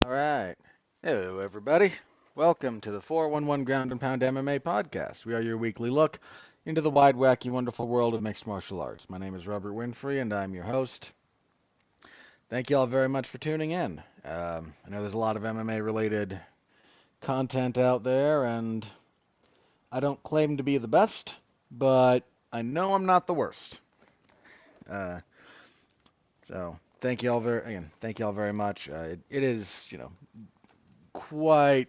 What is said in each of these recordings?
All right. Hello, everybody. Welcome to the 411 Ground and Pound MMA podcast. We are your weekly look into the wide, wacky, wonderful world of mixed martial arts. My name is Robert Winfrey, and I'm your host. Thank you all very much for tuning in. I know there's a lot of MMA related content out there, and I don't claim to be the best, but I know I'm not the worst. Uh, so thank you all very much. It is, quite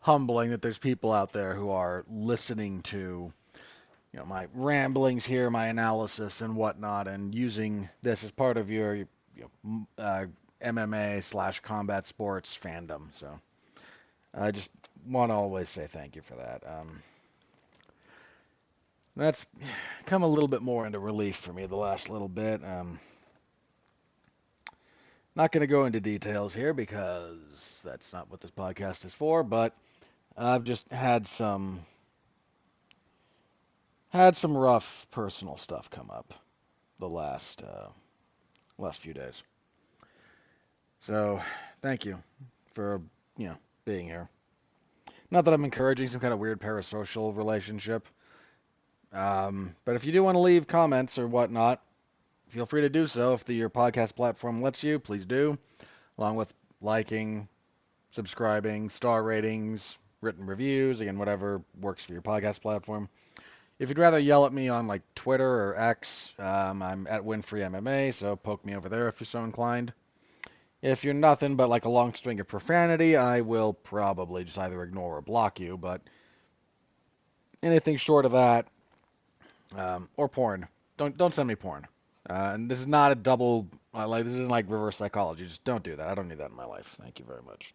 humbling that there's people out there who are listening to my ramblings here, my analysis and whatnot, and using this as part of your MMA slash combat sports fandom. So I just want to always say thank you for that. That's come a little bit more into relief for me the last little bit. Not going to go into details here because that's not what this podcast is for, but I've just had some rough personal stuff come up the last few days. So thank you for being here. Not that I'm encouraging some kind of weird parasocial relationship, but if you do want to leave comments or whatnot, feel free to do so. If your podcast platform lets you, please do, along with liking, subscribing, star ratings, written reviews, again, whatever works for your podcast platform. If you'd rather yell at me on like Twitter or X, I'm at Winfrey MMA, so poke me over there if you're so inclined. If you're nothing but like a long string of profanity, I will probably just either ignore or block you. But anything short of that, or porn, don't send me porn. And this is not a double like this isn't like reverse psychology. Just don't do that. I don't need that in my life. Thank you very much.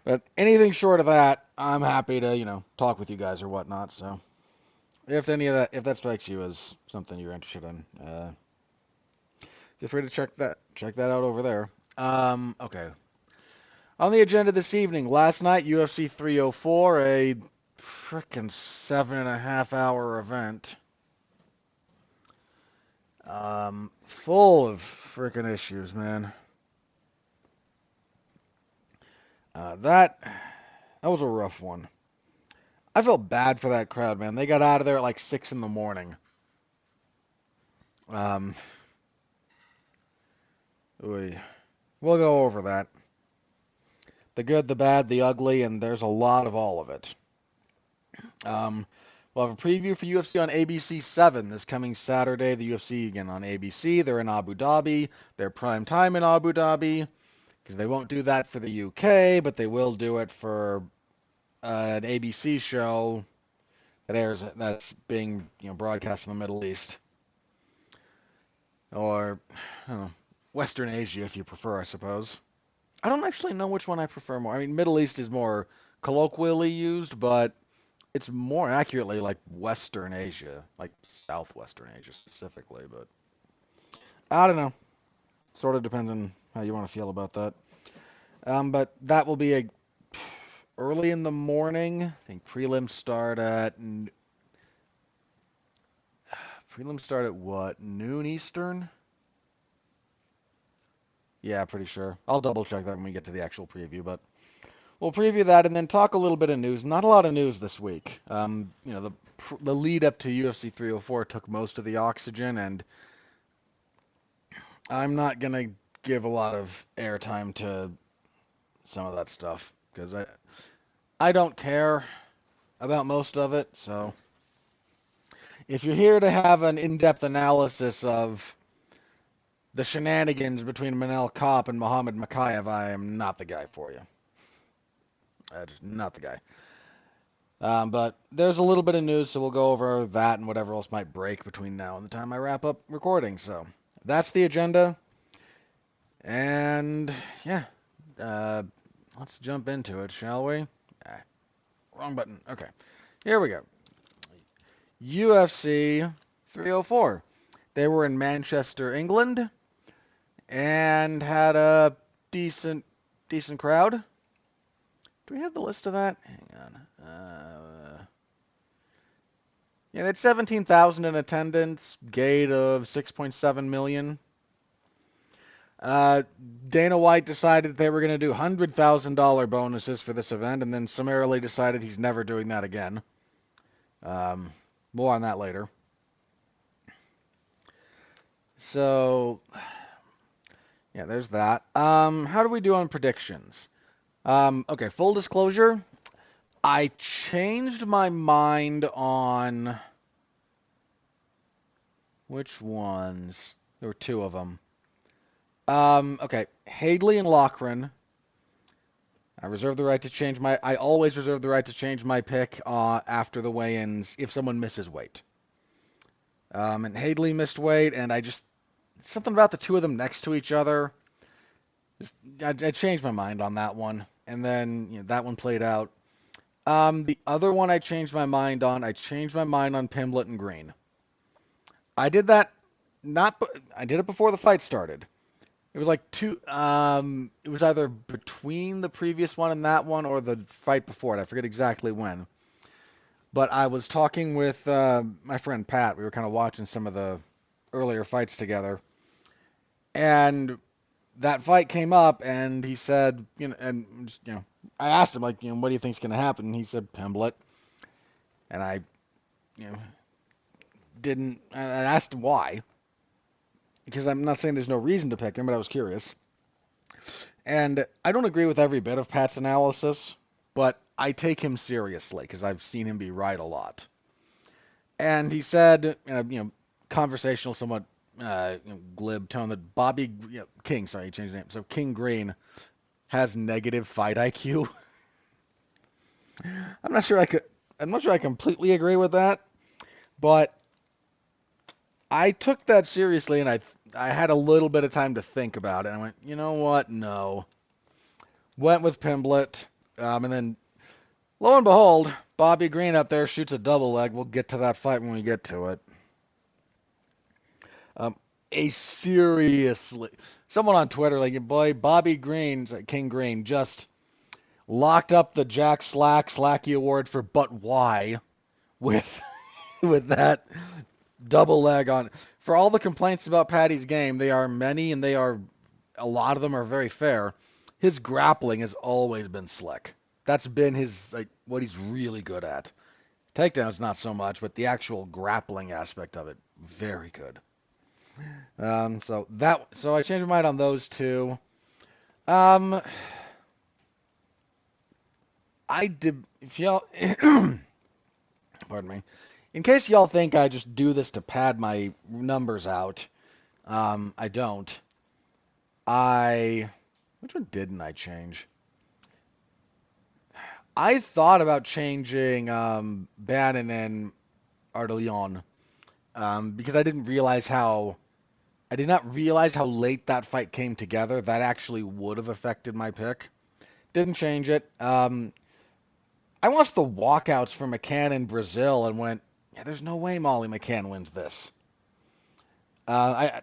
But anything short of that, I'm happy to talk with you guys or whatnot. So if that strikes you as something you're interested in, feel free to check that out over there. Okay. On the agenda this evening, last night, UFC 304, a frickin' 7.5 hour event. Full of frickin' issues, man. That was a rough one. I felt bad for that crowd, man. They got out of there at like 6 in the morning. Um, We'll go over that. The good, the bad, the ugly, and there's a lot of all of it. Um, we'll have a preview for UFC on ABC 7 this coming Saturday. The UFC again on ABC. They're in Abu Dhabi. They're prime time in Abu Dhabi because they won't do that for the UK, but they will do it for an ABC show that's being broadcast from the Middle East or I don't know, Western Asia if you prefer, I suppose. I don't actually know which one I prefer more. I mean, Middle East is more colloquially used, but it's more accurately like Western Asia, like Southwestern Asia specifically, but I don't know. Sort of depends on how you want to feel about that. But that will be a early in the morning. I think prelims start at what? Noon Eastern? Yeah, pretty sure. I'll double check that when we get to the actual preview, but we'll preview that and then talk a little bit of news. Not a lot of news this week. The lead up to UFC 304 took most of the oxygen, and I'm not gonna give a lot of airtime to some of that stuff because I don't care about most of it. So if you're here to have an in-depth analysis of the shenanigans between Manel Kopp and Muhammad Makayev, I am not the guy for you. Just not the guy. But there's a little bit of news, so we'll go over that and whatever else might break between now and the time I wrap up recording. So that's the agenda. And yeah, uh, let's jump into it, shall we? Ah, wrong button. Okay, here we go. UFC 304. They were in Manchester, England, and had a decent crowd. Do we have the list of that? Hang on. Yeah, they had 17,000 in attendance, gate of 6.7 million. Uh, Dana White decided they were going to do $100,000 bonuses for this event, and then summarily decided he's never doing that again. Um, More on that later. So, yeah, there's that. How do we do on predictions? Okay, full disclosure, I changed my mind on which ones? There were two of them. Okay, Hadley and Loughran. I reserve the right to change my. I always reserve the right to change my pick after the weigh-ins if someone misses weight. And Hadley missed weight, and I just something about the two of them next to each other. I changed my mind on that one, and then that one played out. The other one I changed my mind on. I changed my mind on Pimblett and Green. I did that not. I did it before the fight started. It was like two. It was either between the previous one and that one, or the fight before it. I forget exactly when. But I was talking with my friend Pat. We were kind of watching some of the earlier fights together, and that fight came up, and he said, and just, I asked him like, what do you think's going to happen? And he said Pimblett, and I, you know, didn't. I asked him why, because I'm not saying there's no reason to pick him, but I was curious. And I don't agree with every bit of Pat's analysis, but I take him seriously because I've seen him be right a lot. And he said, conversational, somewhat glib tone that Bobby King, sorry, he changed his name. So King Green has negative fight IQ. I'm not sure I could. I'm not sure I completely agree with that, but I took that seriously, and I had a little bit of time to think about it. And I went, you know what? No. Went with Pimblett, and then lo and behold, Bobby Green up there shoots a double leg. We'll get to that fight when we get to it. Um, a seriously, someone on Twitter, like, boy, Bobby Green, King Green, just locked up the Jack Slacky Award for but why with with that double leg on. For all the complaints about Patty's game, they are many, and a lot of them are very fair. His grappling has always been slick. That's been his what he's really good at. Takedowns not so much, but the actual grappling aspect of it, very good. So I changed my mind on those two. Um, I did. If y'all, pardon me. In case y'all think I just do this to pad my numbers out, I don't. Which one didn't I change? I thought about changing Bannon and Ardeleon because I did not realize how late that fight came together. That actually would have affected my pick. Didn't change it. I watched the walkouts for McCann in Brazil and went, yeah, there's no way Molly McCann wins this. I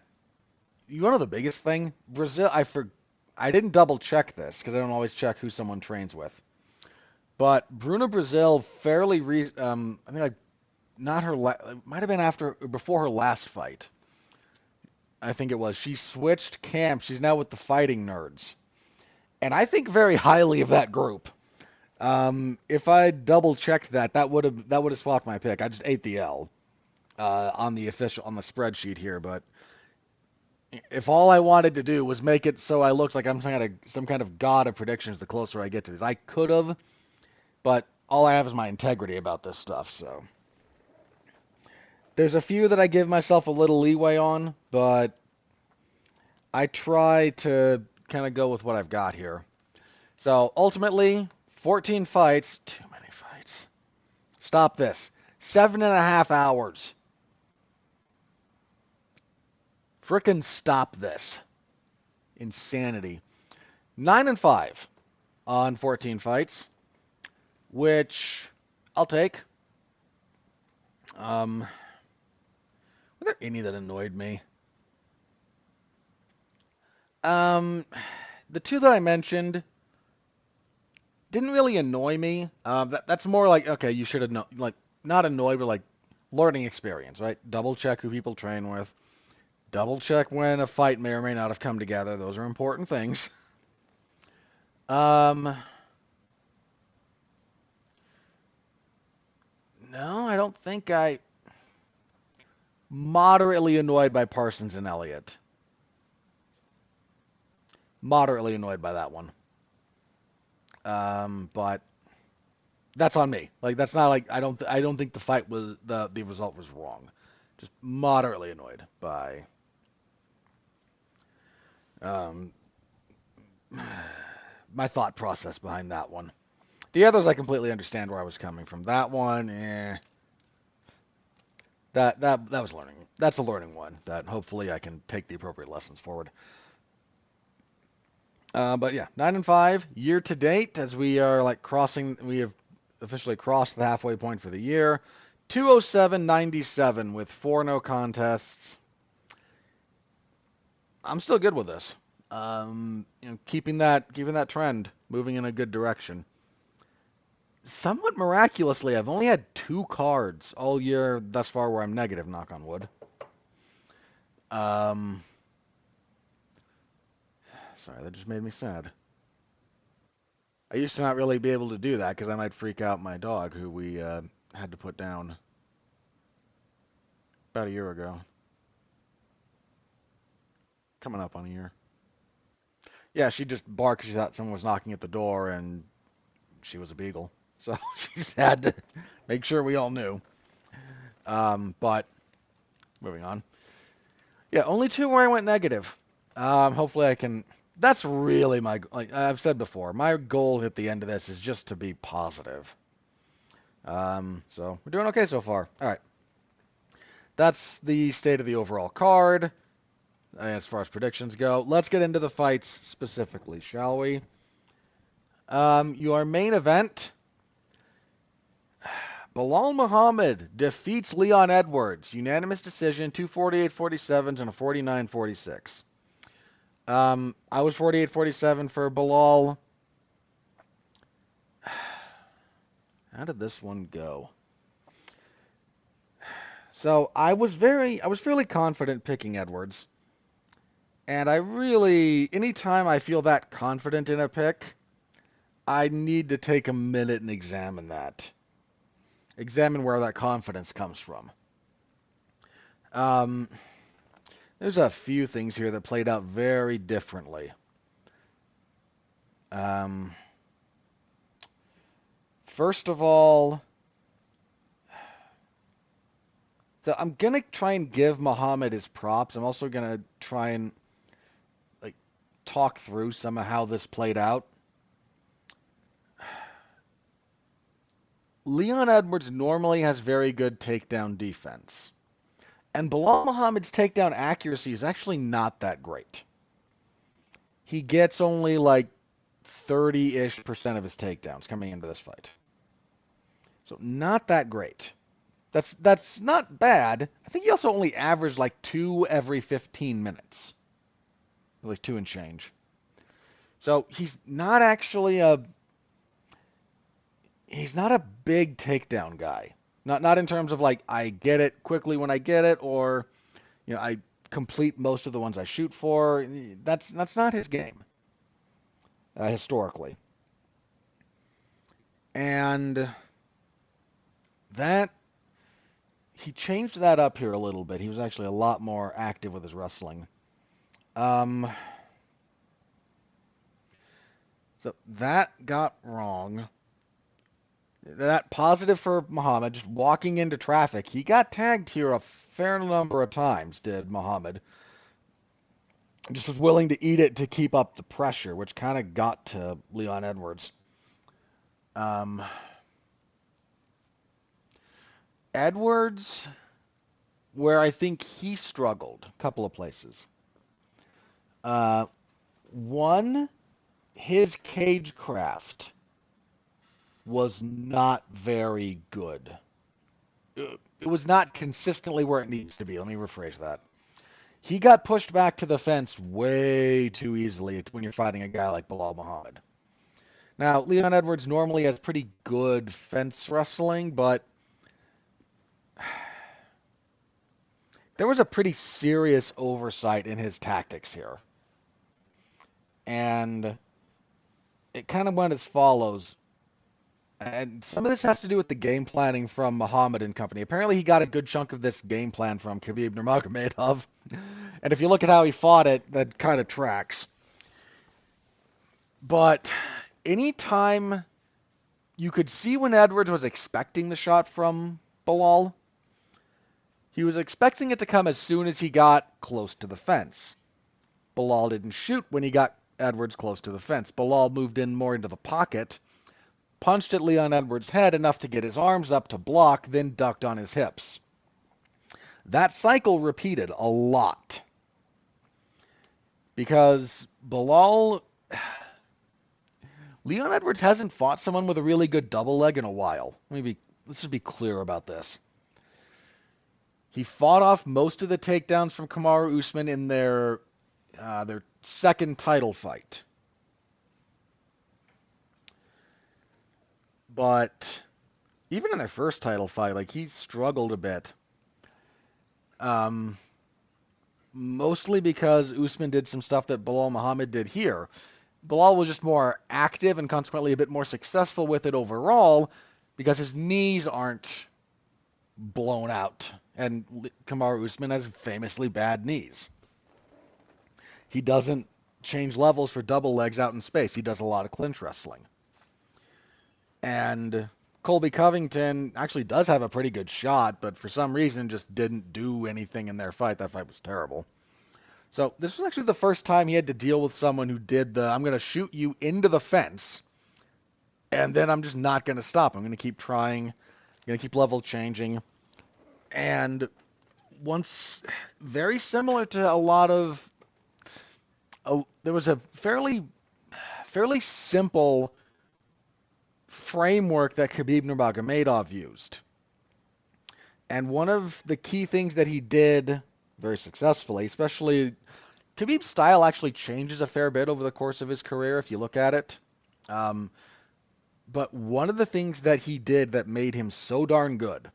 You know the biggest thing? Brazil, I didn't double check this because I don't always check who someone trains with. But Bruna Brazil I think like not her it might have been before her last fight. I think it was. She switched camps. She's now with the Fighting Nerds. And I think very highly of that group. If I double checked that would have swapped my pick. I just ate the L on the spreadsheet here, but if all I wanted to do was make it so I looked like I'm some kind of god of predictions the closer I get to these, I could have, but all I have is my integrity about this stuff, so. There's a few that I give myself a little leeway on, but I try to kind of go with what I've got here. So ultimately, 14 fights, too many fights. Stop this. 7.5 hours. Frickin' stop this. Insanity. 9-5 on 14 fights, which I'll take. Were there any that annoyed me? The two that I mentioned didn't really annoy me. That's more like, okay, you should have known, like, not annoyed, but like learning experience, right? Double check who people train with. Double check when a fight may or may not have come together. Those are important things. Um, no, I don't think I. Moderately annoyed by Parsons and Elliott. Moderately annoyed by that one. But that's on me. Like that's not like I don't think the fight was the result was wrong. Just moderately annoyed by um, my thought process behind that one. The others I completely understand where I was coming from. That one, that was learning. That's a learning one that hopefully I can take the appropriate lessons forward. But yeah, 9-5 year to date as we are like crossing. We have officially crossed the halfway point for the year. 207-97 with 4 no contests. I'm still good with this. Keeping that trend moving in a good direction. Somewhat miraculously, I've only had 2 cards all year thus far where I'm negative. Knock on wood. Um, Sorry, that just made me sad. I used to not really be able to do that because I might freak out my dog, who we had to put down about a year ago. Coming up on a year. Yeah, she just barked 'cause she thought someone was knocking at the door, and she was a beagle. So she just had to make sure we all knew. But moving on. Yeah, only 2 where I went negative. Hopefully I can. That's really like I've said before. My goal at the end of this is just to be positive. So we're doing okay so far. All right. That's the state of the overall card as far as predictions go. Let's get into the fights specifically, shall we? Your main event, Bilal Muhammad defeats Leon Edwards. Unanimous decision, 2 48-47s and a 49-46. I was 48-47 for Bilal. How did this one go? So I was fairly confident picking Edwards. And anytime I feel that confident in a pick, I need to take a minute and examine that. Examine where that confidence comes from. Um, there's a few things here that played out very differently. Um, First of all, so I'm gonna try and give Muhammad his props. I'm also gonna try and like talk through some of how this played out. Leon Edwards normally has very good takedown defense. And Bilal Muhammad's takedown accuracy is actually not that great. He gets only like 30-ish% of his takedowns coming into this fight. So not that great. That's not bad. I think he also only averaged like 2 every 15 minutes. Like 2 and change. So he's not a big takedown guy. Not in terms of like I get it quickly when I get it, or I complete most of the ones I shoot for. That's not his game historically. And that he changed that up here a little bit. He was actually a lot more active with his wrestling. Um, so that got wrong. That positive for Muhammad, just walking into traffic. He got tagged here a fair number of times, did Muhammad. Just was willing to eat it to keep up the pressure, which kind of got to Leon Edwards. Um, Edwards, where I think he struggled, a couple of places. One, his cage craft was not very good. It was not consistently where it needs to be. Let me rephrase that. He got pushed back to the fence way too easily when you're fighting a guy like Bilal Muhammad. Now, Leon Edwards normally has pretty good fence wrestling, but there was a pretty serious oversight in his tactics here. And it kind of went as follows. And some of this has to do with the game planning from Muhammad and company. Apparently, he got a good chunk of this game plan from Khabib Nurmagomedov. And if you look at how he fought it, that kind of tracks. But anytime you could see when Edwards was expecting the shot from Bilal, he was expecting it to come as soon as he got close to the fence. Bilal didn't shoot when he got Edwards close to the fence. Bilal moved in more into the pocket, punched at Leon Edwards' head enough to get his arms up to block, then ducked on his hips. That cycle repeated a lot because Leon Edwards hasn't fought someone with a really good double leg in a while. Let's just be clear about this. He fought off most of the takedowns from Kamaru Usman in their second title fight. But even in their first title fight, like, he struggled a bit. Mostly because Usman did some stuff that Bilal Muhammad did here. Bilal was just more active and consequently a bit more successful with it overall because his knees aren't blown out. And Kamaru Usman has famously bad knees. He doesn't change levels for double legs out in space. He does a lot of clinch wrestling. And Colby Covington actually does have a pretty good shot, but for some reason just didn't do anything in their fight. That fight was terrible. So this was actually the first time he had to deal with someone who did I'm going to shoot you into the fence, and then I'm just not going to stop. I'm going to keep trying. I'm going to keep level changing. And very similar to a lot of, there was a fairly simple framework that Khabib Nurmagomedov used. And one of the key things that he did very successfully, especially Khabib's style actually changes a fair bit over the course of his career if you look at it. But one of the things that he did that made him so darn good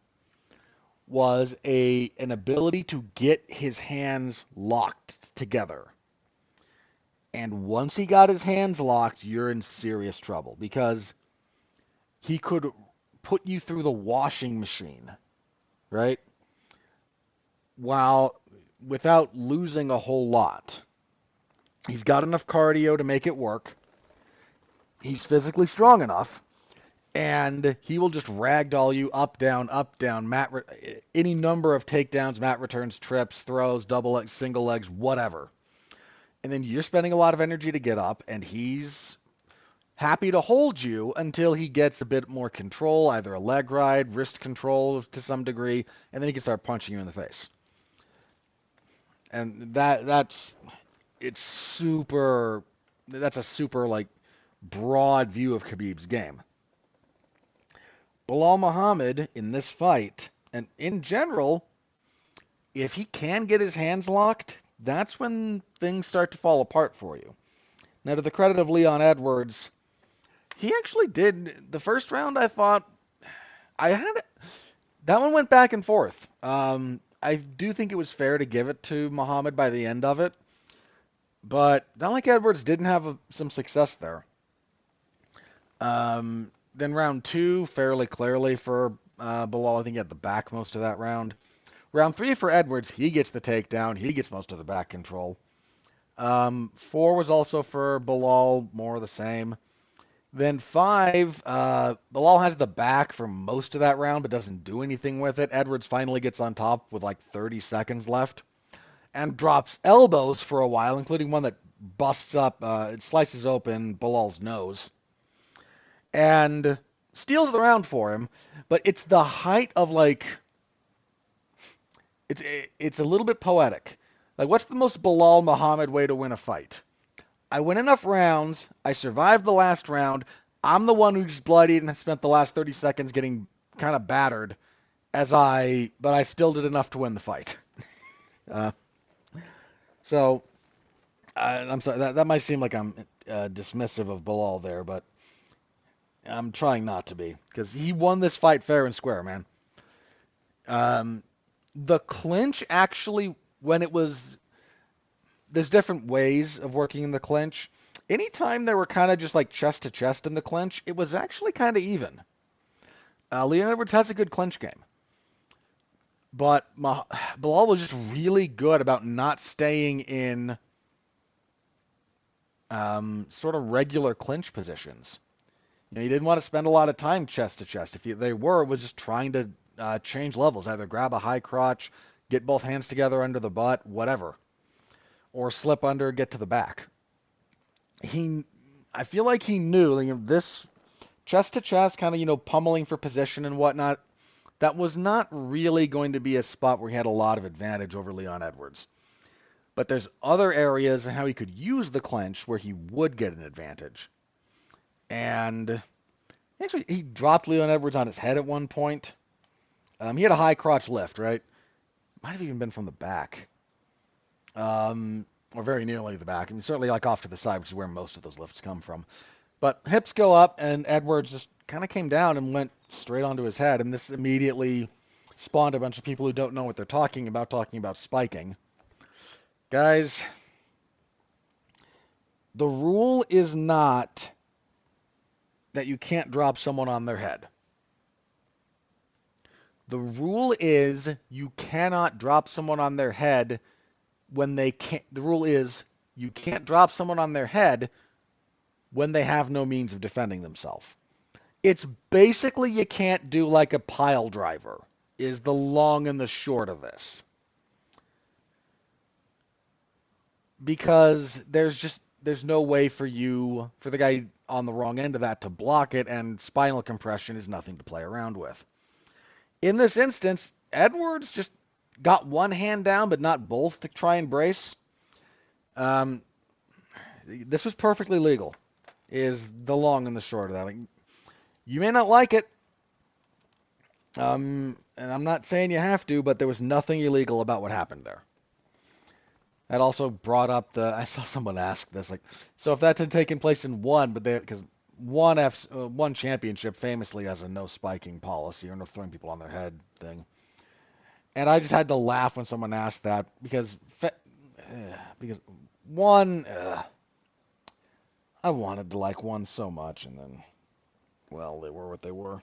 was an ability to get his hands locked together. And once he got his hands locked, you're in serious trouble because he could put you through the washing machine, right? Without losing a whole lot. He's got enough cardio to make it work. He's physically strong enough, and he will just ragdoll you up, down, any number of takedowns, mat returns, trips, throws, double legs, single legs, whatever. And then you're spending a lot of energy to get up, and he's happy to hold you until he gets a bit more control, either a leg ride, wrist control to some degree, and then he can start punching you in the face. And that's a super like broad view of Khabib's game. Bilal Muhammad in this fight, and in general, if he can get his hands locked, that's when things start to fall apart for you. Now, to the credit of Leon Edwards, he actually did. The first round, I thought, that one went back and forth. I do think it was fair to give it to Muhammad by the end of it, but not like Edwards didn't have some success there. Then round two, fairly clearly for Bilal. I think he had the back most of that round. Round three for Edwards, he gets the takedown. He gets most of the back control. Four was also for Bilal, more of the same. Then five, Bilal has the back for most of that round, but doesn't do anything with it. Edwards finally gets on top with like 30 seconds left and drops elbows for a while, including one that busts up, it slices open Bilal's nose. And steals the round for him, but it's the height of it's a little bit poetic. Like, what's the most Bilal Muhammad way to win a fight? I win enough rounds, I survived the last round, I'm the one who's bloodied and has spent the last 30 seconds getting kind of battered, but I still did enough to win the fight. So, I'm sorry, that might seem like I'm dismissive of Bilal there, but I'm trying not to be, because he won this fight fair and square, man. The clinch actually, when it was, there's different ways of working in the clinch. Anytime they were kind of just like chest to chest in the clinch, it was actually kind of even. Leon Edwards has a good clinch game, but Bilal was just really good about not staying in sort of regular clinch positions. You didn't want to spend a lot of time chest to chest. They were, it was just trying to change levels, either grab a high crotch, get both hands together under the butt, whatever, or slip under, get to the back. I feel like he knew this chest to chest, kind of pummeling for position and whatnot. That was not really going to be a spot where he had a lot of advantage over Leon Edwards. But there's other areas and how he could use the clinch where he would get an advantage. And actually, he dropped Leon Edwards on his head at one point. He had a high crotch lift, right? Might have even been from the back. Or very nearly the back. I mean, certainly like off to the side, which is where most of those lifts come from. But hips go up, and Edwards just kind of came down and went straight onto his head. And this immediately spawned a bunch of people who don't know what they're talking about spiking. Guys, the rule is not that you can't drop someone on their head. The rule is you cannot drop someone on their head when they can't. The rule is you can't drop someone on their head when they have no means of defending themselves. It's basically you can't do like a pile driver, is the long and the short of this. Because there's no way for the guy on the wrong end of that to block it, and spinal compression is nothing to play around with. In this instance, Edwards just got one hand down, but not both to try and brace. This was perfectly legal, is the long and the short of that. Like, you may not like it, and I'm not saying you have to, but there was nothing illegal about what happened there. That also brought up I saw someone ask this, like, so if that had taken place in one, because one championship famously has a no spiking policy or no throwing people on their head thing. And I just had to laugh when someone asked that because one, I wanted to like one so much, and then, well, they were what they were.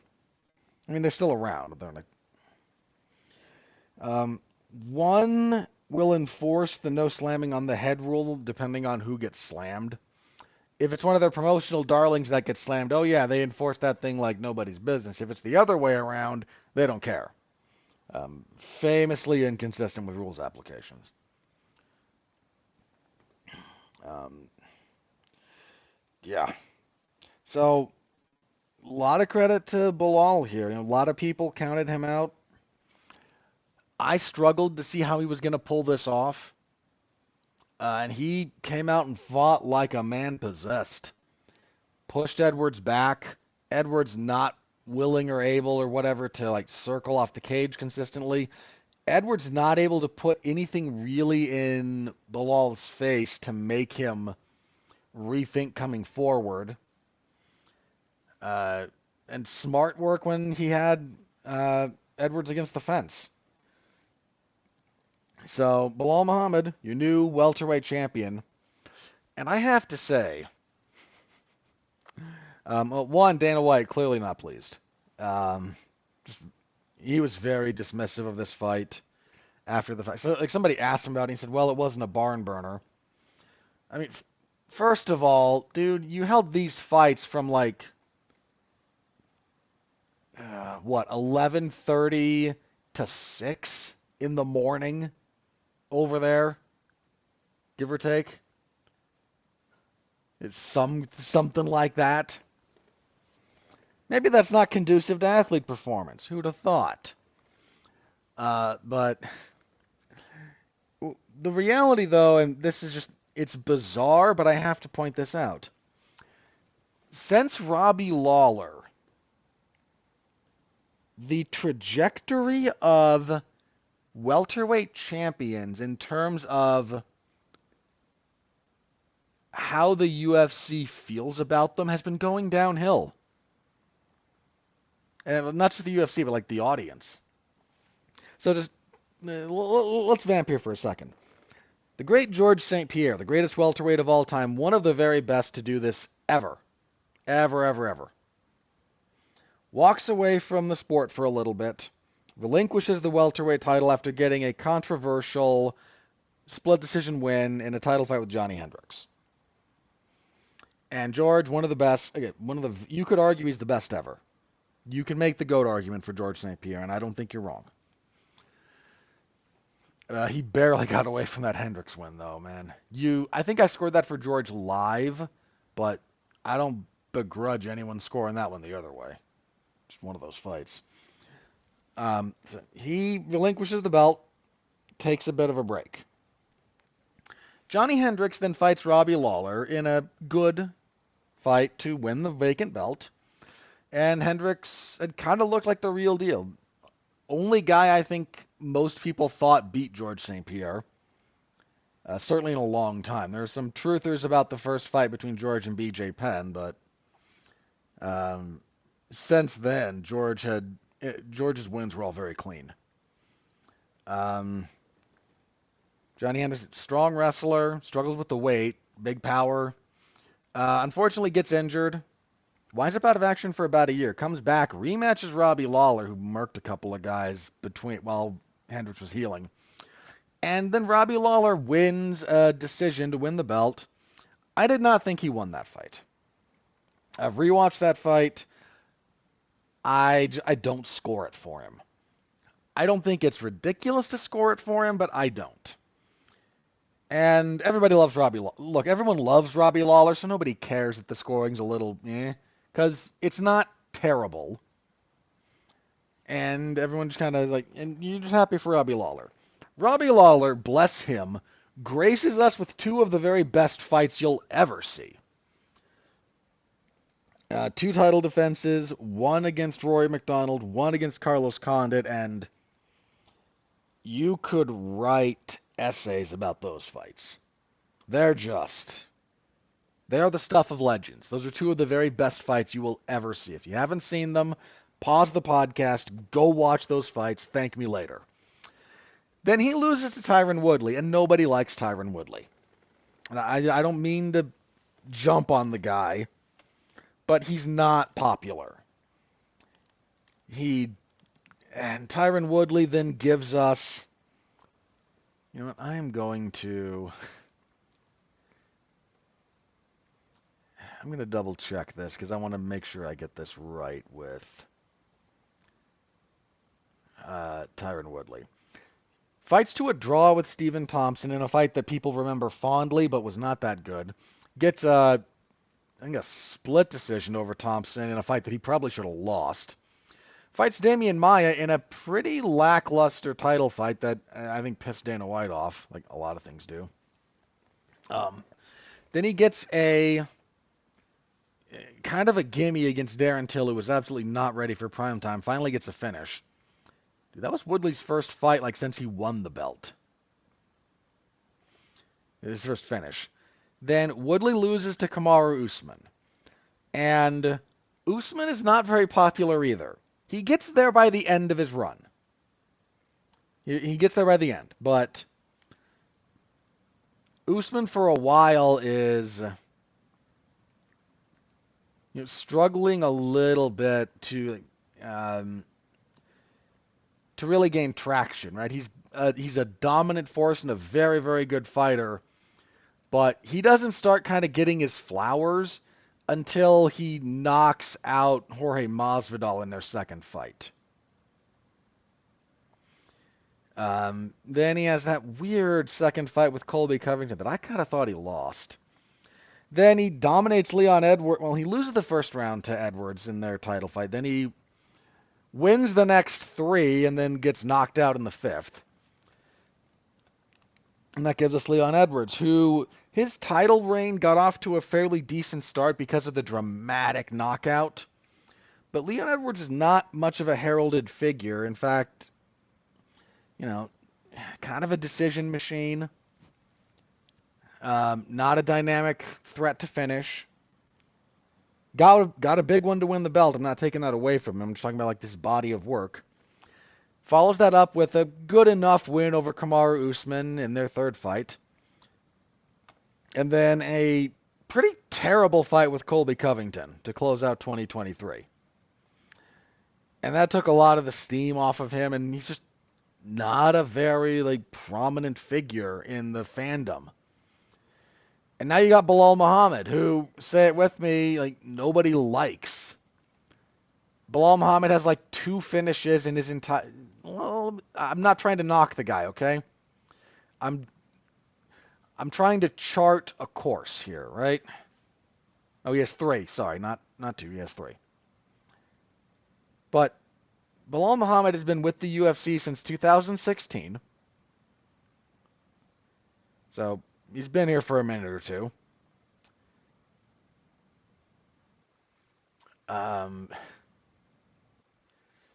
I mean, they're still around. They're like, one will enforce the no slamming on the head rule depending on who gets slammed. If it's one of their promotional darlings that gets slammed, oh yeah, they enforce that thing like nobody's business. If it's the other way around, they don't care. Famously inconsistent with rules applications. Yeah. So, a lot of credit to Bilal here. A lot of people counted him out. I struggled to see how he was going to pull this off. And he came out and fought like a man possessed. Pushed Edwards back. Edwards not willing or able or whatever to like circle off the cage consistently. Edwards not able to put anything really in Bilal's face to make him rethink coming forward. And smart work when he had Edwards against the fence. So, Bilal Muhammad, your new welterweight champion. And I have to say, one, Dana White, clearly not pleased. He was very dismissive of this fight after the fight. So, like, somebody asked him about it, and he said, well, it wasn't a barn burner. I mean, first of all, dude, you held these fights from, like, 11:30 to 6 in the morning over there, give or take. It's something like that. Maybe that's not conducive to athlete performance. Who'd have thought? But the reality, though, and this is just, it's bizarre, but I have to point this out. Since Robbie Lawler, the trajectory of welterweight champions in terms of how the UFC feels about them has been going downhill. And not just the UFC, but like the audience. So just let's vamp here for a second. The great George St. Pierre, the greatest welterweight of all time, one of the very best to do this ever, ever, ever, ever, walks away from the sport for a little bit, relinquishes the welterweight title after getting a controversial split decision win in a title fight with Johnny Hendricks. And George, one of the best, again, you could argue he's the best ever. You can make the GOAT argument for George St. Pierre, and I don't think you're wrong. He barely got away from that Hendricks win, though, man. I think I scored that for George live, but I don't begrudge anyone scoring that one the other way. Just one of those fights. So he relinquishes the belt, takes a bit of a break. Johnny Hendricks then fights Robbie Lawler in a good fight to win the vacant belt, and Hendricks had kind of looked like the real deal. Only guy I think most people thought beat George St. Pierre, certainly in a long time. There are some truthers about the first fight between George and B.J. Penn, but since then, George's wins were all very clean. Johnny Hendricks, strong wrestler, struggles with the weight, big power. Unfortunately, gets injured. Winds up out of action for about a year. Comes back, rematches Robbie Lawler, who murked a couple of guys while Hendricks was healing. And then Robbie Lawler wins a decision to win the belt. I did not think he won that fight. I've rewatched that fight. I don't score it for him. I don't think it's ridiculous to score it for him, but I don't. And everybody loves Robbie Lawler. Look, everyone loves Robbie Lawler, so nobody cares that the scoring's a little because it's not terrible. And everyone's just kind of like, and you're just happy for Robbie Lawler. Robbie Lawler, bless him, graces us with two of the very best fights you'll ever see. 2 title defenses, one against Rory McDonald, one against Carlos Condit, and you could write essays about those fights. They are the stuff of legends. Those are 2 of the very best fights you will ever see. If you haven't seen them, pause the podcast, go watch those fights, thank me later. Then he loses to Tyron Woodley, and nobody likes Tyron Woodley. I don't mean to jump on the guy, but he's not popular. And Tyron Woodley then gives us, you know what, I'm going to double check this because I want to make sure I get this right with Tyron Woodley. Fights to a draw with Stephen Thompson in a fight that people remember fondly but was not that good. Gets I think a split decision over Thompson in a fight that he probably should have lost. Fights Damian Maia in a pretty lackluster title fight that I think pissed Dana White off, like a lot of things do. Then he gets a kind of a gimme against Darren Till, who was absolutely not ready for prime time. Finally gets a finish. Dude, that was Woodley's first fight since he won the belt. His first finish. Then Woodley loses to Kamaru Usman. And Usman is not very popular either. He gets there by the end of his run. He gets there by the end. But Usman for a while is struggling a little bit to really gain traction, right? He's a dominant force and a very, very good fighter, but he doesn't start kind of getting his flowers until he knocks out Jorge Masvidal in their second fight. Then he has that weird second fight with Colby Covington that I kind of thought he lost. Then he dominates Leon Edwards. Well, he loses the first round to Edwards in their title fight. Then he wins the next 3 and then gets knocked out in the 5th. And that gives us Leon Edwards, who his title reign got off to a fairly decent start because of the dramatic knockout. But Leon Edwards is not much of a heralded figure. In fact, kind of a decision machine. Not a dynamic threat to finish. Got a big one to win the belt. I'm not taking that away from him. I'm just talking about this body of work. Follows that up with a good enough win over Kamaru Usman in their third fight. And then a pretty terrible fight with Colby Covington to close out 2023. And that took a lot of the steam off of him, and he's just not a very prominent figure in the fandom. And now you got Bilal Muhammad, who, say it with me, nobody likes. Bilal Muhammad has two finishes in his entire. Well, I'm not trying to knock the guy, okay? I'm I'm trying to chart a course here, right? Oh, he has three. Sorry, not two. He has three. But Bilal Muhammad has been with the UFC since 2016. So he's been here for a minute or two. Um,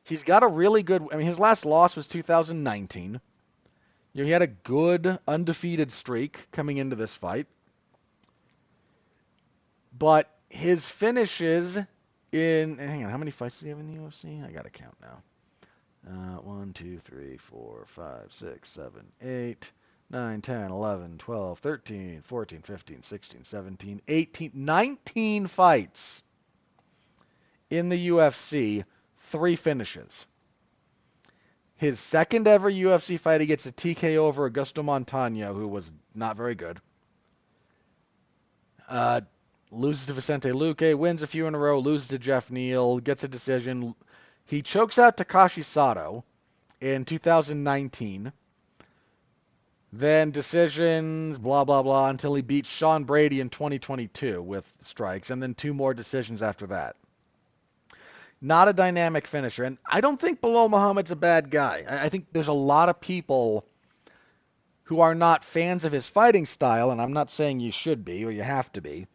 he's got a really good. I mean, his last loss was 2019. He had a good undefeated streak coming into this fight. But his finishes in. Hang on, how many fights does he have in the UFC? I got to count now. 1, 2, 3, 4, 5, 6, 7, 8, 9, 10, 11, 12, 13, 14, 15, 16, 17, 18, 19 fights in the UFC, 3 finishes. His second ever UFC fight, he gets a TKO over Augusto Montaño, who was not very good. Loses to Vicente Luque, wins a few in a row, loses to Jeff Neal, gets a decision. He chokes out Takashi Sato in 2019. Then decisions, blah, blah, blah, until he beats Sean Brady in 2022 with strikes, and then 2 more decisions after that. Not a dynamic finisher. And I don't think Bilal Muhammad's a bad guy. I think there's a lot of people who are not fans of his fighting style, and I'm not saying you should be or you have to be,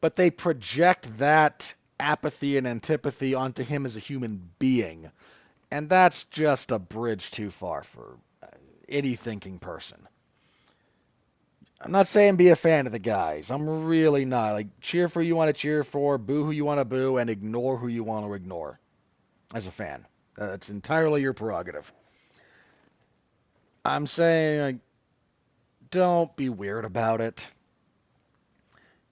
but they project that apathy and antipathy onto him as a human being. And that's just a bridge too far for any thinking person. I'm not saying be a fan of the guys. I'm really not. Cheer for who you want to cheer for, boo who you want to boo, and ignore who you want to ignore as a fan. That's entirely your prerogative. I'm saying, don't be weird about it.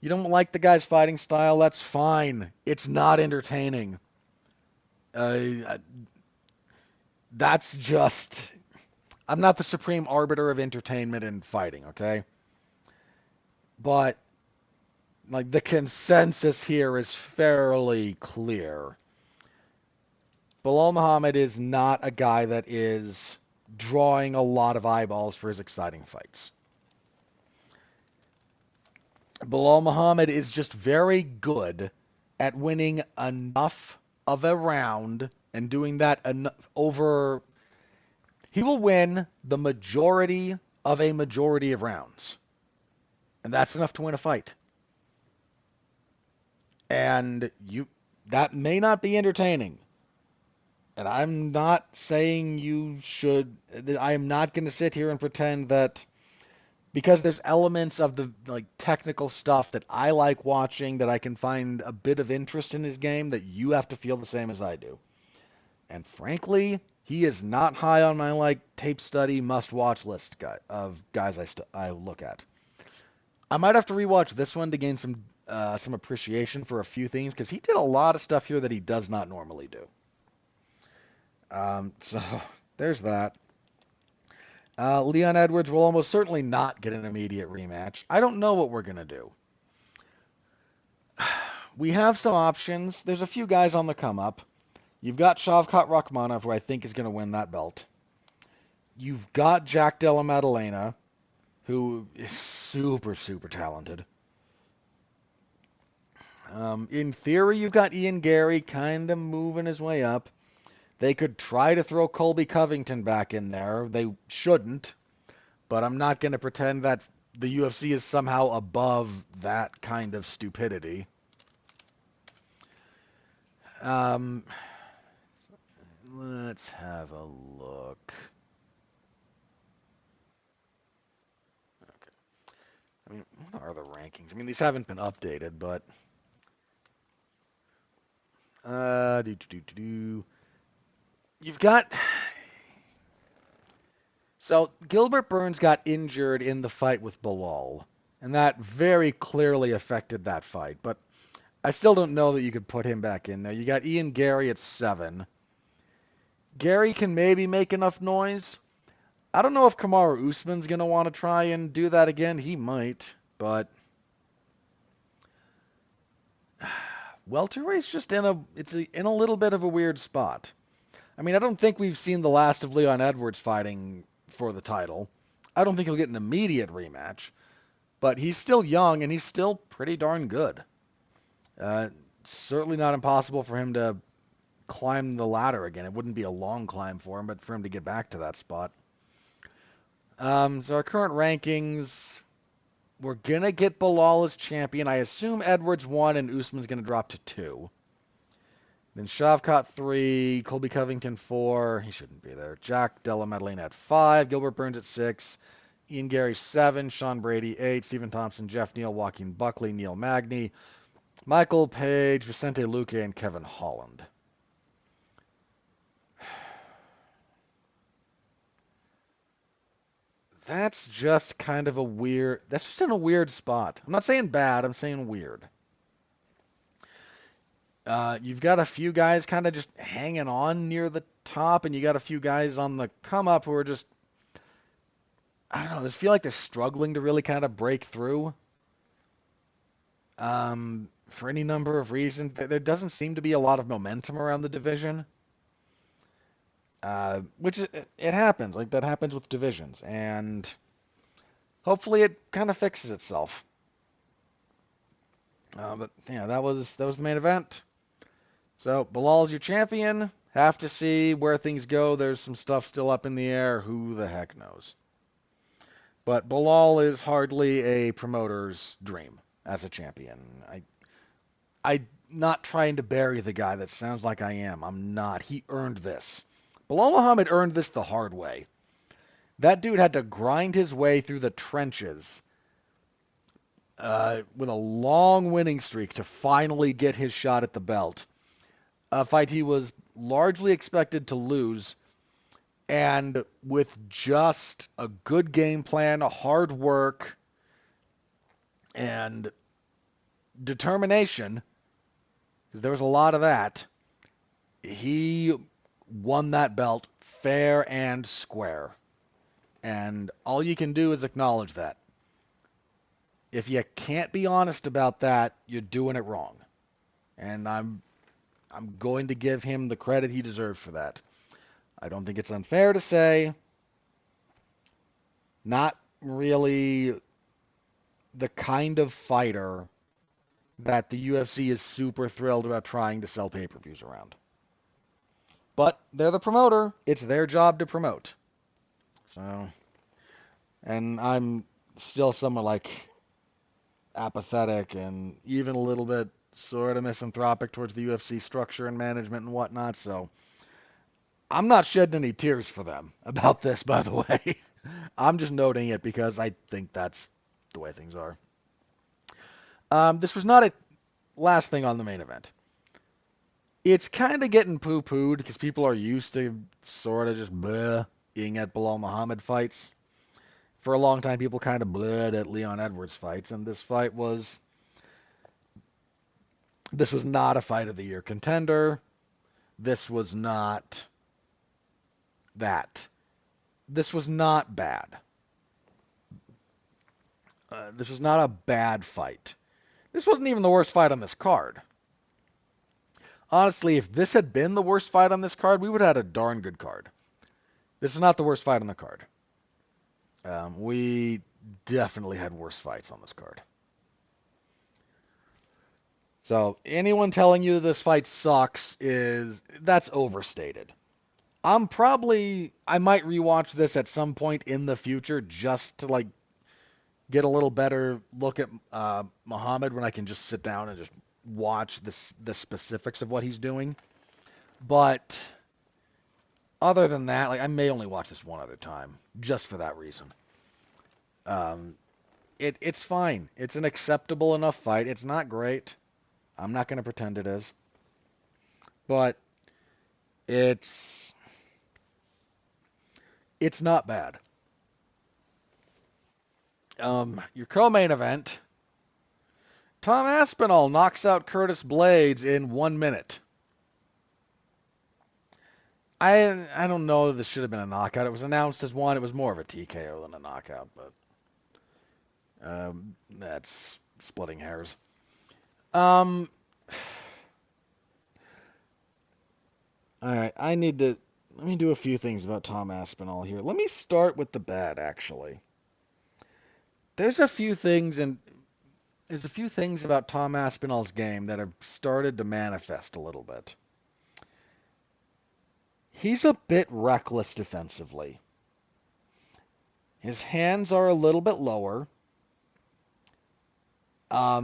You don't like the guy's fighting style? That's fine. It's not entertaining. Uh, that's just. I'm not the supreme arbiter of entertainment in fighting, okay? But, the consensus here is fairly clear. Bilal Muhammad is not a guy that is drawing a lot of eyeballs for his exciting fights. Bilal Muhammad is just very good at winning enough of a round and doing that over. He will win the majority of a majority of rounds. And that's enough to win a fight. And that may not be entertaining. And I'm not saying you should. I am not going to sit here and pretend that because there's elements of the technical stuff that I like watching that I can find a bit of interest in his game that you have to feel the same as I do. And frankly, he is not high on my tape study must-watch list of guys I look at. I might have to rewatch this one to gain some appreciation for a few things because he did a lot of stuff here that he does not normally do. So there's that. Leon Edwards will almost certainly not get an immediate rematch. I don't know what we're going to do. We have some options. There's a few guys on the come up. You've got Shavkat Rakhmonov, who I think is going to win that belt. You've got Jack Della Maddalena, who is super, super talented. In theory, you've got Ian Gary kind of moving his way up. They could try to throw Colby Covington back in there. They shouldn't, but I'm not going to pretend that the UFC is somehow above that kind of stupidity. Let's have a look. Okay. I mean, what are the rankings? I mean, these haven't been updated, but you've got So Gilbert Burns got injured in the fight with Bilal, and that very clearly affected that fight. But I still don't know that you could put him back in there. You got Ian Gary at 7. Gary can maybe make enough noise. I don't know if Kamaru Usman's gonna want to try and do that again. He might, but welterweight's just in a little bit of a weird spot. I mean, I don't think we've seen the last of Leon Edwards fighting for the title. I don't think he'll get an immediate rematch, but he's still young and he's still pretty darn good. Uh, Certainly not impossible for him to climb the ladder again. It wouldn't be a long climb for him, but for him to get back to that spot. So our current rankings, we're gonna get Bilal as champion. I assume Edwards 1 and Usman's gonna drop to 2. Then Shavkat 3, Colby Covington 4. He shouldn't be there. Jack Della Maddalena at 5. Gilbert Burns at 6. Ian Gary 7. Sean Brady 8. Stephen Thompson, Jeff Neal, Joaquin Buckley, Neil Magny, Michael Page, Vicente Luque, and Kevin Holland. That's just kind of a weird. That's just in a weird spot. I'm not saying bad. I'm saying weird. You've got a few guys kind of just hanging on near the top, and you got a few guys on the come up who are just, I don't know, they feel like they're struggling to really kind of break through. For any number of reasons, there doesn't seem to be a lot of momentum around the division. Which it happens, like that happens with divisions, and hopefully it kind of fixes itself. But yeah, that was the main event. So Bilal's your champion. Have to see where things go. There's some stuff still up in the air. Who the heck knows? But Bilal is hardly a promoter's dream as a champion. I'm not trying to bury the guy. That sounds like I am. I'm not. He earned this. Bilal Muhammad earned this the hard way. That dude had to grind his way through the trenches with a long winning streak to finally get his shot at the belt. A fight he was largely expected to lose, and with just a good game plan, hard work, and determination, because there was a lot of that, he won that belt fair and square. And all you can do is acknowledge that. If you can't be honest about that, you're doing it wrong. And I'm going to give him the credit he deserves for that. I don't think it's unfair to say not really the kind of fighter that the UFC is super thrilled about trying to sell pay-per-views around. But they're the promoter. It's their job to promote. So, and I'm still somewhat like apathetic and even a little bit sort of misanthropic towards the UFC structure and management and whatnot. So I'm not shedding any tears for them about this, by the way. I'm just noting it because I think that's the way things are. This was not a last thing on the main event. It's kind of getting poo-pooed because people are used to sort of just bleh-ing at Bilal Muhammad fights. For a long time, people kind of bled at Leon Edwards fights, and this was not a fight of the year contender. This was not that. This was not bad. This was not a bad fight. This wasn't even the worst fight on this card. Honestly, if this had been the worst fight on this card, we would have had a darn good card. This is not the worst fight on the card. We definitely had worse fights on this card. So anyone telling you this fight sucks that's overstated. I might rewatch this at some point in the future just to like get a little better look at Muhammad when I can just sit down and just watch the specifics of what he's doing. But other than that, like I may only watch this one other time just for that reason. It's fine. It's an acceptable enough fight. It's not great. I'm not going to pretend it is. But it's not bad. Your co-main event, Tom Aspinall knocks out Curtis Blades in 1 minute. I don't know if this should have been a knockout. It was announced as one. It was more of a TKO than a knockout, but that's splitting hairs. Um, all right, let me do a few things about Tom Aspinall here. Let me start with the bad, actually. There's a few things and there's a few things about Tom Aspinall's game that have started to manifest a little bit. He's a bit reckless defensively. His hands are a little bit lower.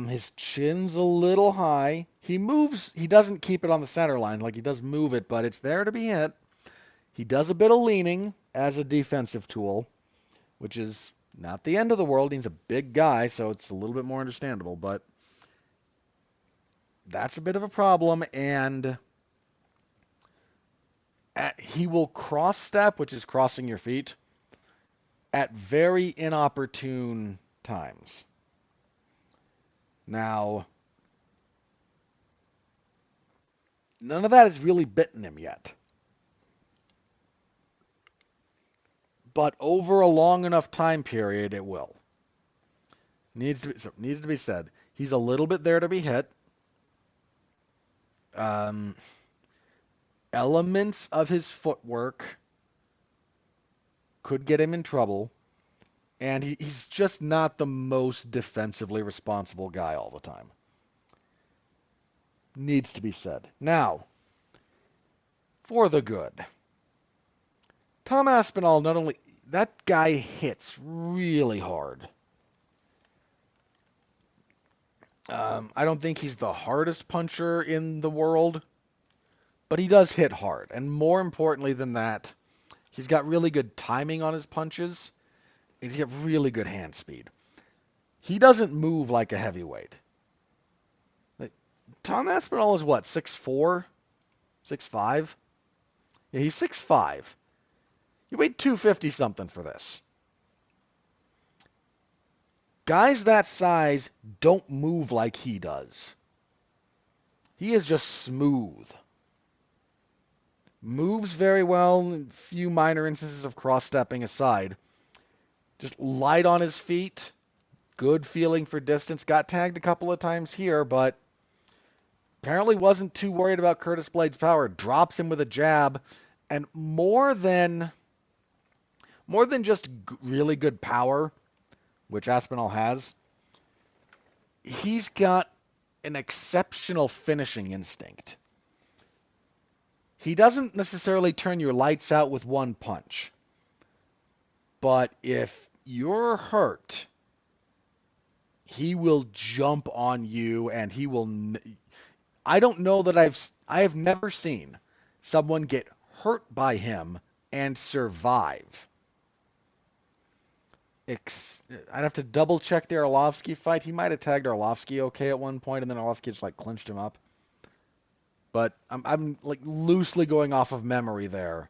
His chin's a little high. He moves. He doesn't keep it on the center line. Like, he does move it, but it's there to be hit. He does a bit of leaning as a defensive tool, which is not the end of the world. He's a big guy, so it's a little bit more understandable, but that's a bit of a problem. And he will cross step, which is crossing your feet, at very inopportune times. Now, none of that has really bitten him yet. But over a long enough time period, it will. Needs to be said. He's a little bit there to be hit. Um, Elements of his footwork could get him in trouble, and he's just not the most defensively responsible guy all the time. Needs to be said. Now, for the good. Tom Aspinall, not only that guy hits really hard. I don't think he's the hardest puncher in the world, but he does hit hard. And more importantly than that, he's got really good timing on his punches, and he's got really good hand speed. He doesn't move like a heavyweight. Like, Tom Aspinall is what, 6'4", 6'5"? Yeah, he's 6'5". You weighed 250 something for this. Guys that size don't move like he does. He is just smooth. Moves very well, a few minor instances of cross-stepping aside. Just light on his feet, good feeling for distance. Got tagged a couple of times here, but apparently wasn't too worried about Curtis Blades' power. Drops him with a jab, and more than just really good power, which Aspinall has, he's got an exceptional finishing instinct. He doesn't necessarily turn your lights out with one punch. But if you're hurt, he will jump on you, and he will... I don't know that I have never seen someone get hurt by him and survive. I'd have to double check the Arlovsky fight. He might have tagged Arlovsky okay at one point, and then Arlovsky just like clinched him up. But I'm like loosely going off of memory there.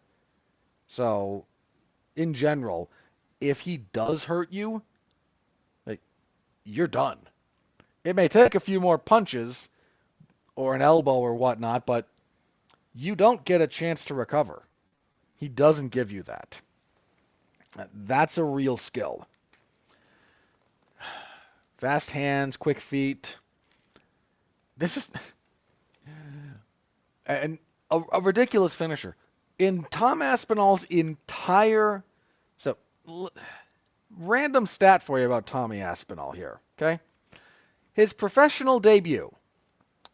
So, in general, if he does hurt you, like, you're done. It may take a few more punches or an elbow or whatnot, but you don't get a chance to recover. He doesn't give you that. That's a real skill. Fast hands, quick feet. This is and a ridiculous finisher. In Tom Aspinall's entire... So, random stat for you about Tommy Aspinall here, okay? His professional debut,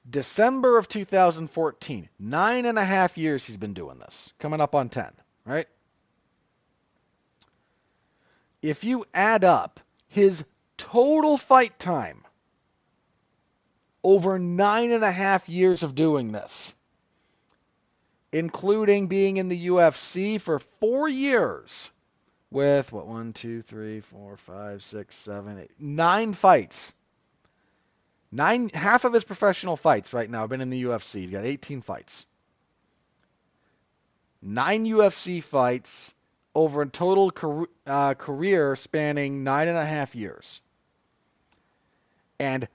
December of 2014. 9.5 years he's been doing this. Coming up on 10, right? If you add up his total fight time over 9.5 years of doing this, including being in the UFC for 4 years with, 1, 2, 3, 4, 5, 6, 7, 8, 9 fights. Half of his professional fights right now have been in the UFC. He's got 18 fights. 9 UFC fights, over a total career spanning 9.5 years. And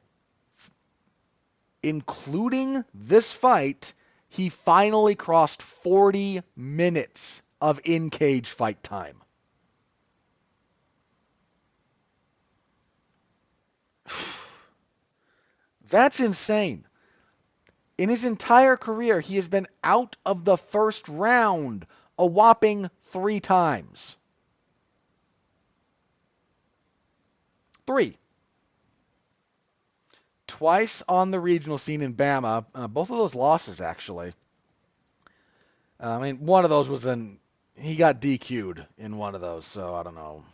including this fight, he finally crossed 40 minutes of in-cage fight time. That's insane. In his entire career, he has been out of the first round a whopping 3 times. 3. Twice on the regional scene in Bama. Both of those losses, actually. I mean, one of those was he got DQ'd in one of those, so I don't know.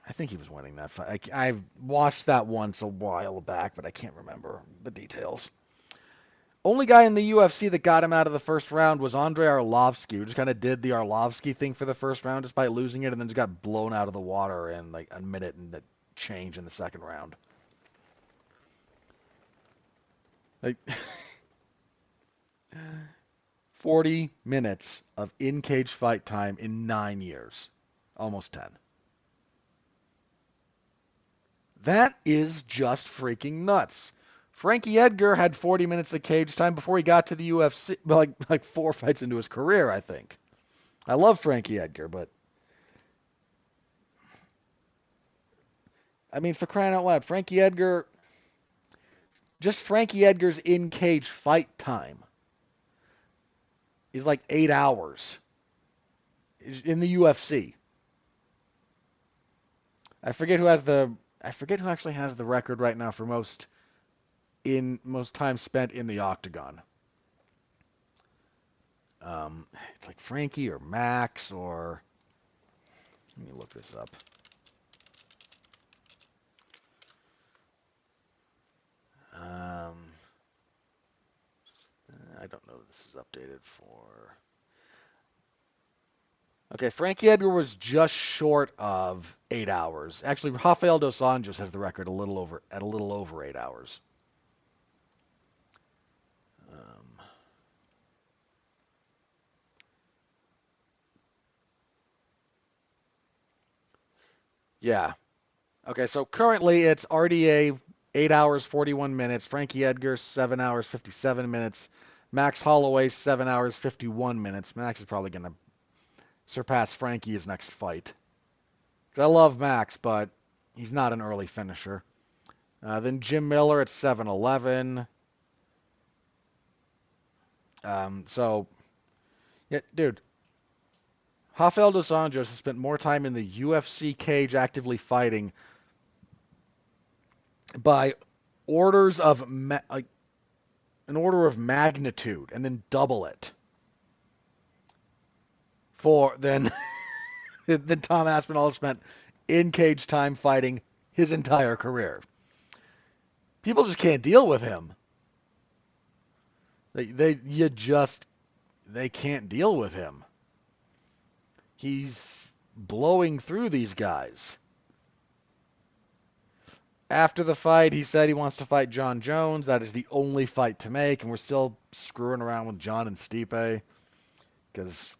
I think he was winning that fight. I watched that once a while back, but I can't remember the details. Only guy in the UFC that got him out of the first round was Andrei Arlovsky, who just kind of did the Arlovsky thing for the first round despite losing it, and then just got blown out of the water in like a minute and change in the second round. Like 40 minutes of in-cage fight time in 9 years. Almost 10. That is just freaking nuts. Frankie Edgar had 40 minutes of cage time before he got to the UFC, like 4 fights into his career, I think. I love Frankie Edgar, but I mean, for crying out loud, Frankie Edgar's in-cage fight time is like 8 hours in the UFC. I forget who actually has the record right now for most time spent in the octagon. It's like Frankie or Max or let me look this up. I don't know if this is updated for. Okay, Frankie Edgar was just short of 8 hours. Actually, Rafael dos Anjos has the record a little over 8 hours. Yeah. Okay, so currently it's RDA 8 hours 41 minutes, Frankie Edgar 7 hours 57 minutes, Max Holloway 7 hours 51 minutes. Max is probably going to surpass Frankie's next fight. I love Max, but he's not an early finisher. Then Jim Miller at 7:11. So, yeah, dude, Rafael dos Anjos has spent more time in the UFC cage actively fighting by orders of like an order of magnitude, and then double it for than than Tom Aspinall spent in cage time fighting his entire career. People just can't deal with him. They can't deal with him. He's blowing through these guys. After the fight, he said he wants to fight John Jones. That is the only fight to make, and we're still screwing around with John and Stipe because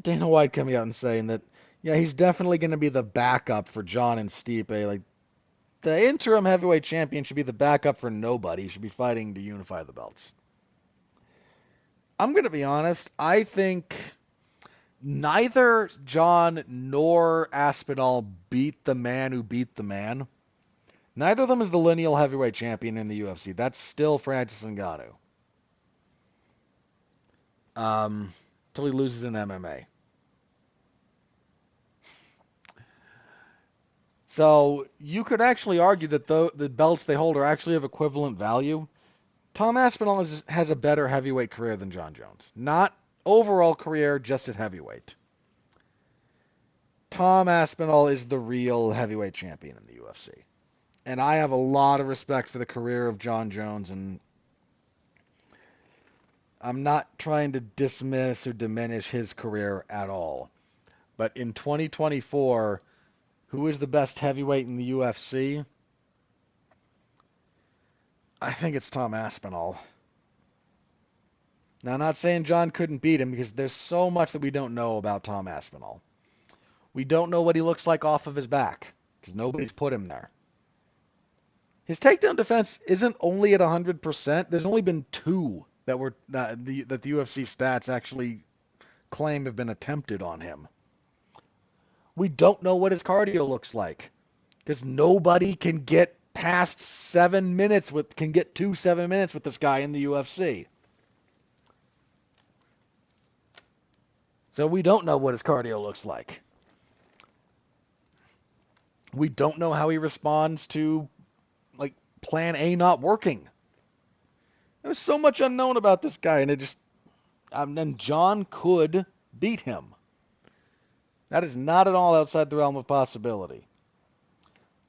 Dana White coming out and saying that, yeah, he's definitely going to be the backup for John and Stipe. Like, the interim heavyweight champion should be the backup for nobody. He should be fighting to unify the belts. I'm going to be honest. I think neither John nor Aspinall beat the man who beat the man. Neither of them is the lineal heavyweight champion in the UFC. That's still Francis Ngannou. Until he loses in MMA. So you could actually argue that the belts they hold are actually of equivalent value. Tom Aspinall has a better heavyweight career than John Jones. Not overall career, just at heavyweight. Tom Aspinall is the real heavyweight champion in the UFC. And I have a lot of respect for the career of John Jones, and I'm not trying to dismiss or diminish his career at all. But in 2024, who is the best heavyweight in the UFC? I think it's Tom Aspinall. Now, I'm not saying John couldn't beat him because there's so much that we don't know about Tom Aspinall. We don't know what he looks like off of his back because nobody's put him there. His takedown defense isn't only at 100%. There's only been two that the UFC stats actually claim have been attempted on him. We don't know what his cardio looks like because nobody can get past 7 minutes can get to 7 minutes with this guy in the UFC. So we don't know what his cardio looks like. We don't know how he responds to like plan A not working. There's so much unknown about this guy, and then John could beat him. That is not at all outside the realm of possibility.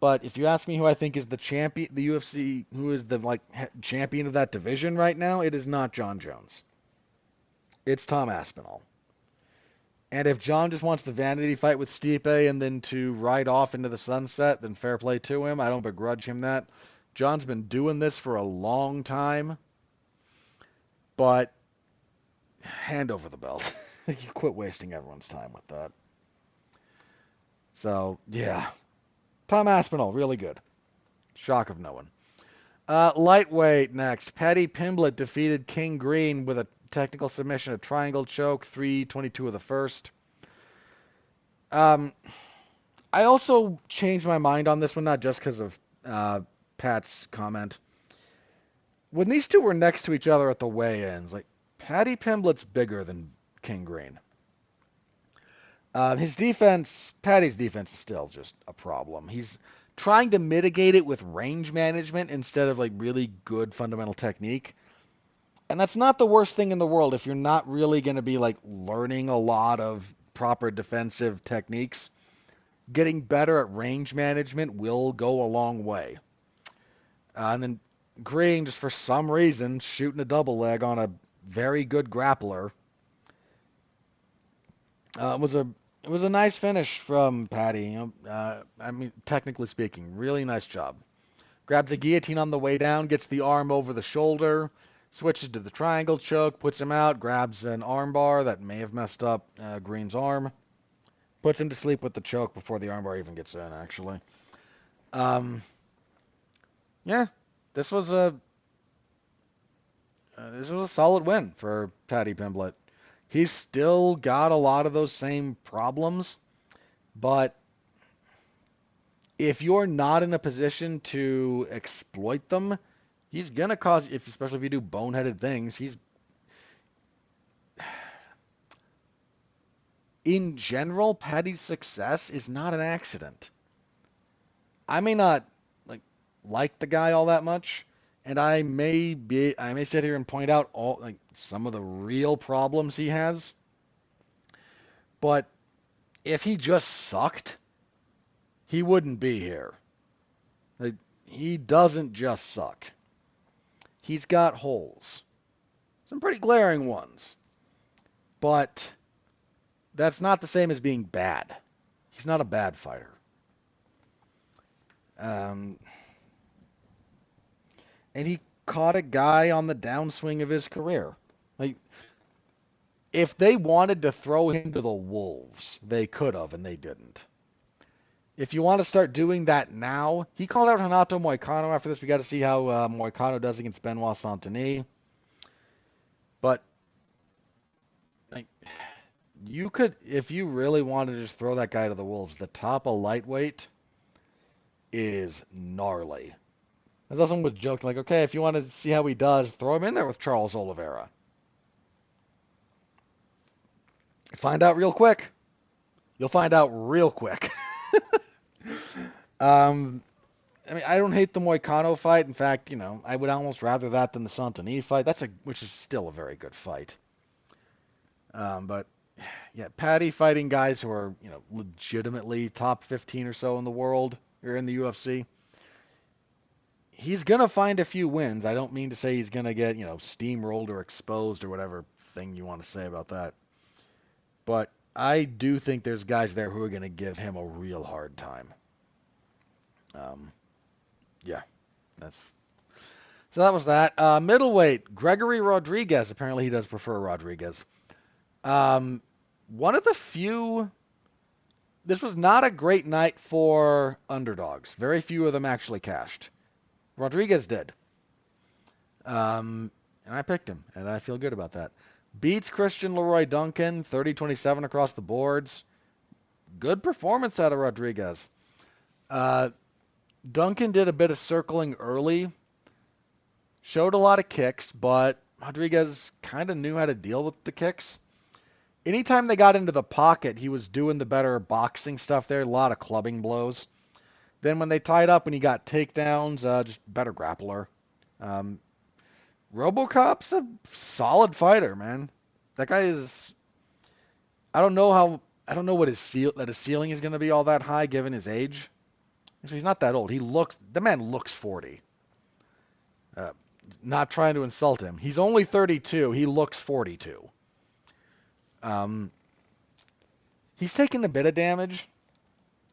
But if you ask me who I think is the champion, the UFC, who is the champion of that division right now, it is not John Jones. It's Tom Aspinall. And if John just wants the vanity fight with Stipe and then to ride off into the sunset, then fair play to him. I don't begrudge him that. John's been doing this for a long time, but hand over the belt. You quit wasting everyone's time with that. So, yeah. Tom Aspinall, really good. Shock of no one. Lightweight next. Paddy Pimblett defeated King Green with a technical submission, a triangle choke, 3:22 of the first. I also changed my mind on this one, not just because of Pat's comment. When these two were next to each other at the weigh-ins, like, Paddy Pimblett's bigger than King Green. Paddy's defense is still just a problem. He's trying to mitigate it with range management instead of like really good fundamental technique. And that's not the worst thing in the world if you're not really going to be like learning a lot of proper defensive techniques. Getting better at range management will go a long way. And then Green, just for some reason, shooting a double leg on a very good grappler. It was a nice finish from Paddy. I mean, technically speaking, really nice job. Grabs a guillotine on the way down, gets the arm over the shoulder, switches to the triangle choke, puts him out, grabs an armbar that may have messed up Green's arm, puts him to sleep with the choke before the armbar even gets in, actually. Yeah, this was a solid win for Paddy Pimblett. He's still got a lot of those same problems, but if you're not in a position to exploit them, he's gonna cause, especially if you do boneheaded things, in general, Paddy's success is not an accident. I may not like the guy all that much, and I may sit here and point out some of the real problems he has, but if he just sucked, he wouldn't be here. Like, he doesn't just suck. He's got holes. Some pretty glaring ones. But that's not the same as being bad. He's not a bad fighter. And he caught a guy on the downswing of his career. Like, if they wanted to throw him to the wolves, they could have, and they didn't. If you want to start doing that now, he called out Renato Moicano after this. We got to see how Moicano does against Benoit Saint-Denis. But like, you could, if you really wanted to just throw that guy to the wolves, the top of lightweight is gnarly. As someone was joking, like, okay, if you want to see how he does, throw him in there with Charles Oliveira. Find out real quick. You'll find out real quick. I mean, I don't hate the Moicano fight. In fact, I would almost rather that than the Saint-Denis fight. Which is still a very good fight. But yeah, Paddy fighting guys who are, legitimately top 15 or so in the world or in the UFC. He's gonna find a few wins. I don't mean to say he's gonna get, steamrolled or exposed or whatever thing you want to say about that. But I do think there's guys there who are gonna give him a real hard time. Yeah, that's So that was that. Middleweight, Gregory Rodriguez. Apparently he does prefer Rodriguez. Um, one of the few. This was not a great night for underdogs. Very few of them actually cashed. Rodriguez did. And I picked him, and I feel good about that. Beats Christian Leroy Duncan, 30-27 across the boards. Good performance out of Rodriguez. Uh, Duncan did a bit of circling early, showed a lot of kicks, but Rodriguez kind of knew how to deal with the kicks. Anytime they got into the pocket, he was doing the better boxing stuff there, a lot of clubbing blows. Then when they tied up and he got takedowns, just better grappler. Um, RoboCop's a solid fighter, man. That guy is. I don't know what his ceiling is going to be all that high given his age. Actually, he's not that old. The man looks 40. Uh, Not trying to insult him. He's only 32. He looks 42. Um, he's taken a bit of damage,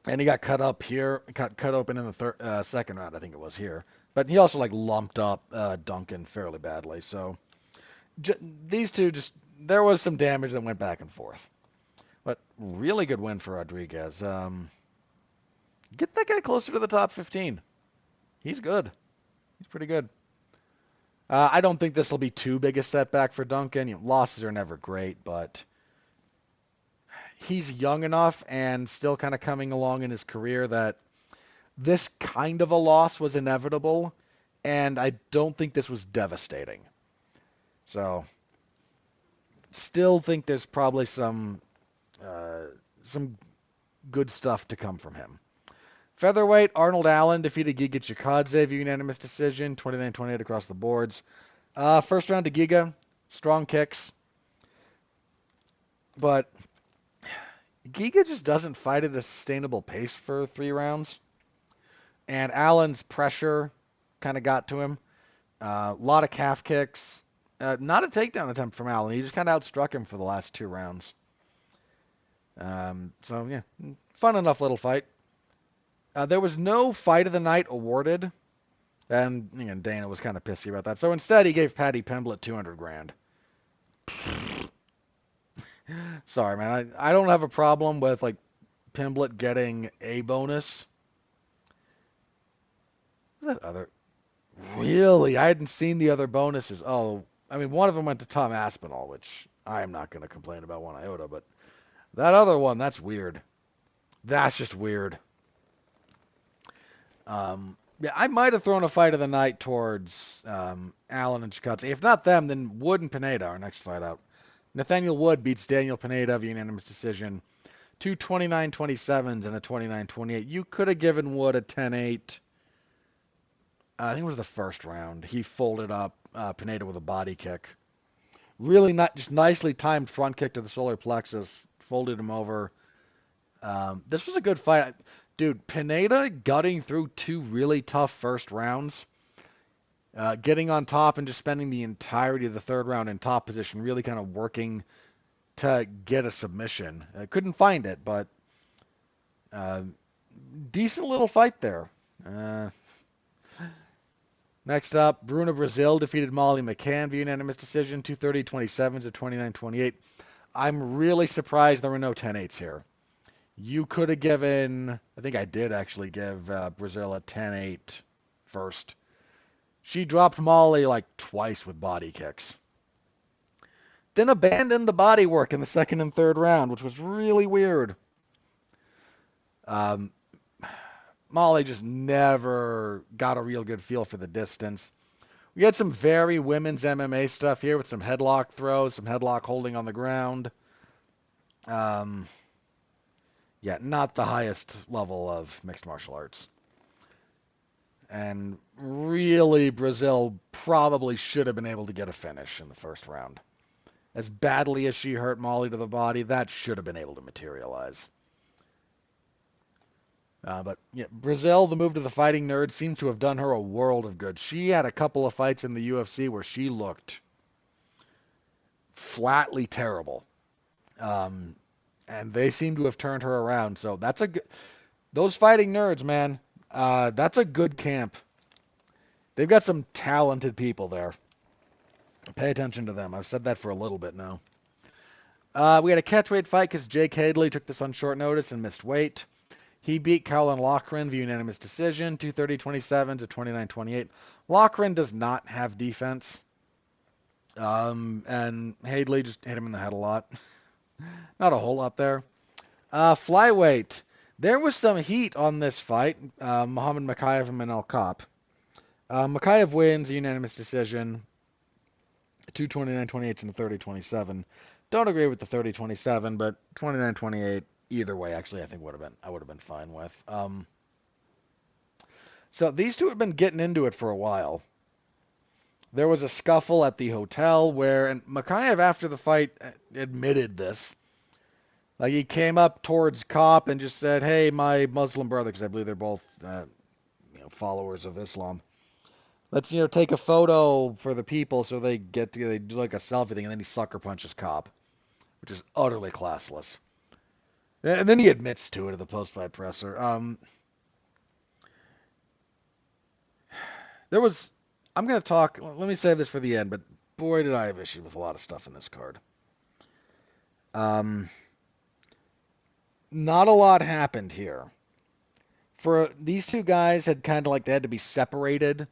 and he got cut up here, cut open in the second round, I think it was here. But he also like lumped up Duncan fairly badly. So j- these two just there was some damage that went back and forth. But really good win for Rodriguez. Get that guy closer to the top 15. He's good. He's pretty good. I don't think this will be too big a setback for Duncan. Losses are never great, but he's young enough and still kind of coming along in his career that this kind of a loss was inevitable, and I don't think this was devastating. So, still think there's probably some good stuff to come from him. Featherweight, Arnold Allen defeated Giga Chikadze via unanimous decision, 29-28 across the boards. First round to Giga, strong kicks, but Giga just doesn't fight at a sustainable pace for 3 rounds. And Allen's pressure kind of got to him. A lot of calf kicks. Not a takedown attempt from Allen. He just kind of outstruck him for the last 2 rounds. So, yeah, fun enough little fight. There was no fight of the night awarded. And again, Dana was kind of pissy about that. So instead, he gave Paddy Pimblett 200 grand. Sorry, man. I don't have a problem with like Pimblett getting a bonus. That other really, I hadn't seen the other bonuses. Oh, I mean, one of them went to Tom Aspinall, which I am not going to complain about one iota. But that other one, that's weird. That's just weird. Yeah, I might have thrown a fight of the night towards Allen and Chikadze. If not them, then Wood and Pineda, our next fight out. Nathaniel Wood beats Daniel Pineda via unanimous decision. Two 29-27s and a 29-28. You could have given Wood a 10-8. I think it was the first round. He folded up Pineda with a body kick. Really not just nicely timed front kick to the solar plexus. Folded him over. This was a good fight. Dude, Pineda gutting through 2 really tough first rounds. Getting on top and just spending the entirety of the third round in top position, really kind of working to get a submission. Couldn't find it, but decent little fight there. Next up, Bruna Brazil defeated Molly McCann via unanimous decision, 230-27 to 29-28. I'm really surprised there were no 10-8s here. You could have given, I think I did actually give Brazil a 10-8 first. She dropped Molly like twice with body kicks. Then abandoned the body work in the second and third round, which was really weird. Um, Molly just never got a real good feel for the distance. We had some very women's MMA stuff here with some headlock throws, some headlock holding on the ground. Yeah, not the highest level of mixed martial arts. And really, Brazil probably should have been able to get a finish in the first round. As badly as she hurt Molly to the body, that should have been able to materialize. But yeah, Brazil, the move to the fighting nerd, seems to have done her a world of good. She had a couple of fights in the UFC where she looked flatly terrible. And they seem to have turned her around. So that's a good. Those fighting nerds, man. That's a good camp. They've got some talented people there. Pay attention to them. I've said that for a little bit now. We had a catchweight fight because Jake Hadley took this on short notice and missed weight. He beat Colin Loughran via unanimous decision, 230-27 to 29-28. Loughran does not have defense, and Hadley just hit him in the head a lot. Not a whole lot there. Flyweight. There was some heat on this fight. Muhammad Makayev and Manel Kopp. Makayev wins a unanimous decision, 229-28 and 30-27. Don't agree with the 30-27, but 29-28 either way. Actually, I would have been fine with. So these two have been getting into it for a while. There was a scuffle at the hotel where, and Makayev after the fight admitted this. Like he came up towards Kopp and just said, "Hey, my Muslim brother," because I believe they're both followers of Islam. Let's take a photo for the people so they get together. They do like a selfie thing, and then he sucker punches Kopp, which is utterly classless. And then he admits to it at the post-fight presser. There was. I'm gonna talk. Let me save this for the end, but boy, did I have issues with a lot of stuff in this card. Not a lot happened here. For these two guys had kind of like they had to be separated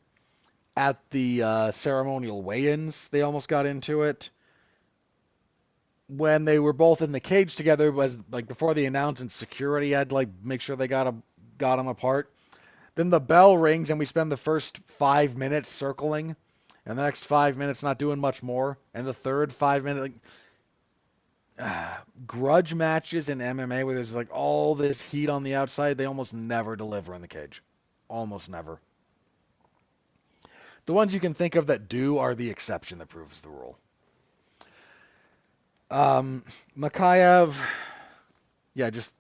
at the ceremonial weigh-ins. They almost got into it when they were both in the cage together. Was like before the announcement, security had to like make sure they got them apart. Then the bell rings and we spend the first 5 minutes circling, and the next 5 minutes not doing much more, and the third 5 minute grudge matches in MMA where there's like all this heat on the outside, they almost never deliver in the cage. Almost never. The ones you can think of that do are the exception that proves the rule. Makayev, yeah, just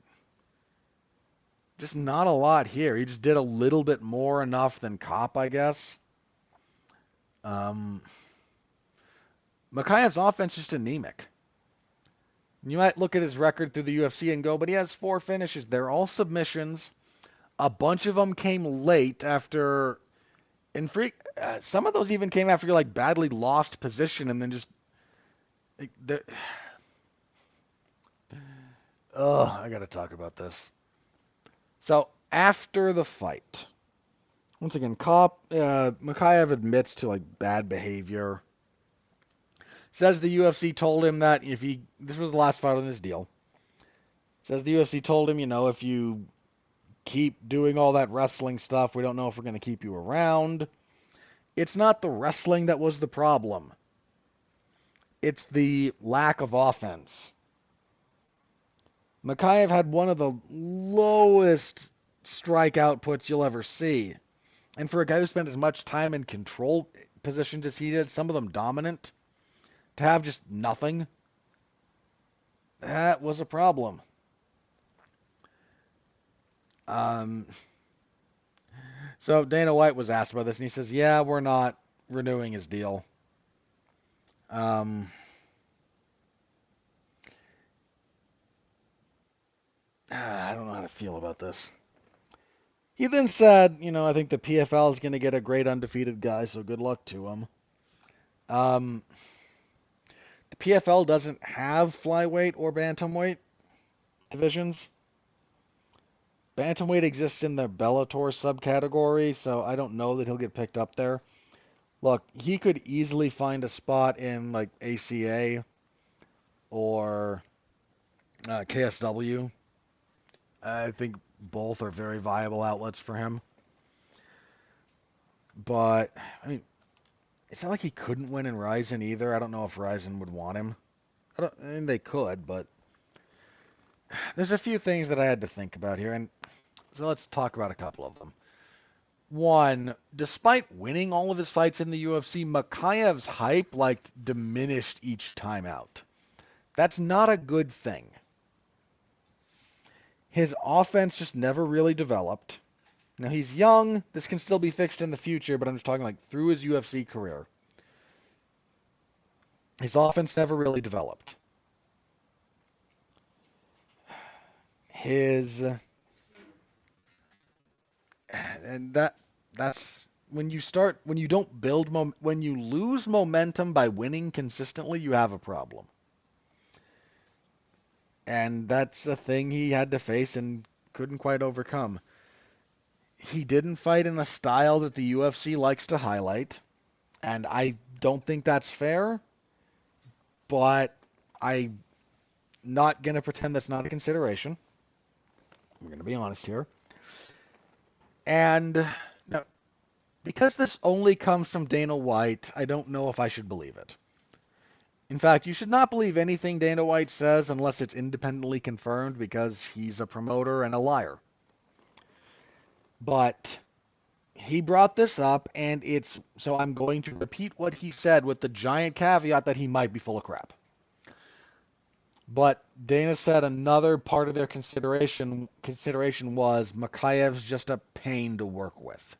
not a lot here. He just did a little bit more enough than Kopp, I guess. Makayev's offense is just anemic. You might look at his record through the UFC and go, but he has 4 finishes. They're all submissions. A bunch of them came late after, and some of those even came after you like badly lost position and then just, like, I gotta talk about this. So after the fight, once again, Makayev admits to like bad behavior. Says the UFC told him that this was the last fight on this deal. Says the UFC told him, if you keep doing all that wrestling stuff, we don't know if we're going to keep you around. It's not the wrestling that was the problem. It's the lack of offense. Makayev had one of the lowest strike outputs you'll ever see. And for a guy who spent as much time in control positions as he did, some of them dominant, to have just nothing, that was a problem. So Dana White was asked about this, and he says, yeah, we're not renewing his deal. I don't know how to feel about this. He then said, I think the PFL is going to get a great undefeated guy, so good luck to him. The PFL doesn't have flyweight or bantamweight divisions. Bantamweight exists in the Bellator subcategory, so I don't know that he'll get picked up there. Look, he could easily find a spot in like ACA or KSW. I think both are very viable outlets for him. But, I mean, it's not like he couldn't win in Ryzen either. I don't know if Ryzen would want him. I mean, they could, but there's a few things that I had to think about here, and so let's talk about a couple of them. One, despite winning all of his fights in the UFC, Makayev's hype diminished each time out. That's not a good thing. His offense just never really developed. Now he's young. This can still be fixed in the future, but I'm just talking through his UFC career. His offense never really developed. And that's when you don't build when you lose momentum by winning consistently, you have a problem. And that's a thing he had to face and couldn't quite overcome. He didn't fight in a style that the UFC likes to highlight, and I don't think that's fair, but I'm not going to pretend that's not a consideration. I'm going to be honest here. And now, because this only comes from Dana White, I don't know if I should believe it. In fact, you should not believe anything Dana White says unless it's independently confirmed because he's a promoter and a liar. But he brought this up, and so I'm going to repeat what he said with the giant caveat that he might be full of crap. But Dana said another part of their consideration was Makhayev's just a pain to work with.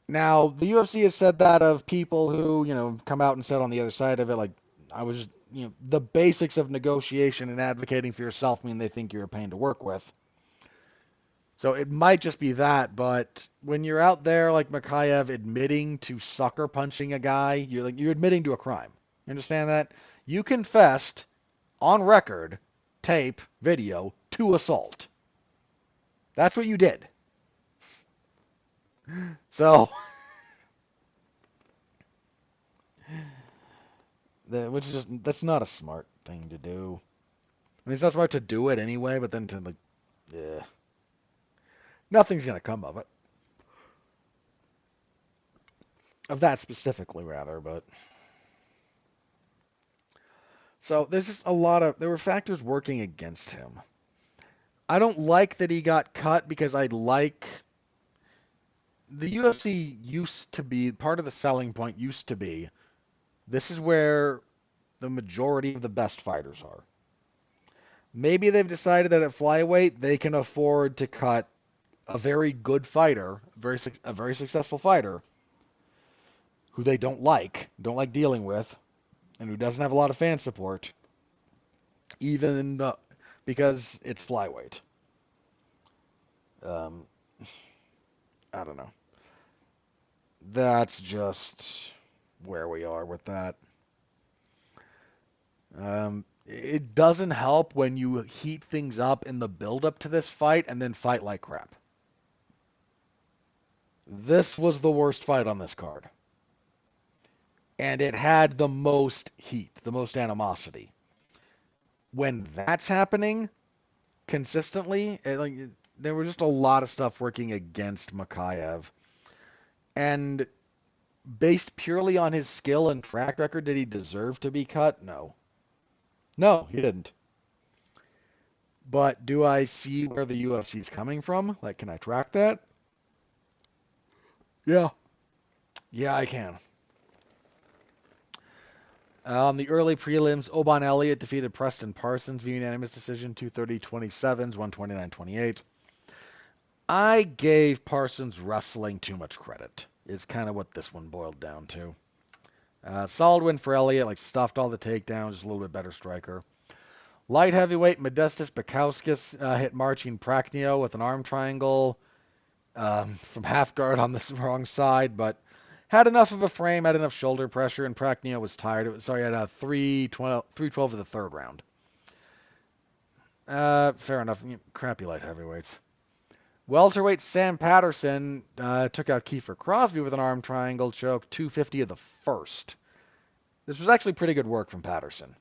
Now, the UFC has said that of people who, come out and said on the other side of it, like, I was, the basics of negotiation and advocating for yourself mean they think you're a pain to work with. So it might just be that, but when you're out there like Makhachev admitting to sucker punching a guy, you're admitting to a crime. You understand that? You confessed on record, tape, video, to assault. That's what you did. So, that's not a smart thing to do. I mean, it's not smart to do it anyway, but then to yeah, nothing's gonna come of it. Of that specifically, rather, but so there's just there were factors working against him. I don't like that he got cut because the UFC used to be part of the selling point used to be this is where the majority of the best fighters are. Maybe they've decided that at flyweight they can afford to cut a very good fighter, a very successful fighter who they don't like dealing with, and who doesn't have a lot of fan support, because it's flyweight. Um, I don't know. That's just where we are with that. It doesn't help when you heat things up in the build-up to this fight and then fight like crap. This was the worst fight on this card. And it had the most heat, the most animosity. When that's happening consistently, there was just a lot of stuff working against Makhachev. And based purely on his skill and track record, did he deserve to be cut? No. No, he didn't. But do I see where the UFC is coming from? Like, can I track that? Yeah. Yeah, I can. On the early prelims, Oban Elliott defeated Preston Parsons via unanimous decision, 230-27, 129-28. I gave Parsons wrestling too much credit, is kind of what this one boiled down to. Solid win for Elliott, stuffed all the takedowns, just a little bit better striker. Light heavyweight Modestas Bukauskas hit Marcin Prachnio with an arm triangle from half guard on the wrong side, but had enough of a frame, had enough shoulder pressure, and Prachnio was tired. Sorry, had a 3-12 of the third round. Fair enough. Crappy light heavyweights. Welterweight Sam Patterson took out Kiefer Crosby with an arm triangle choke, 250 of the first. This was actually pretty good work from Patterson.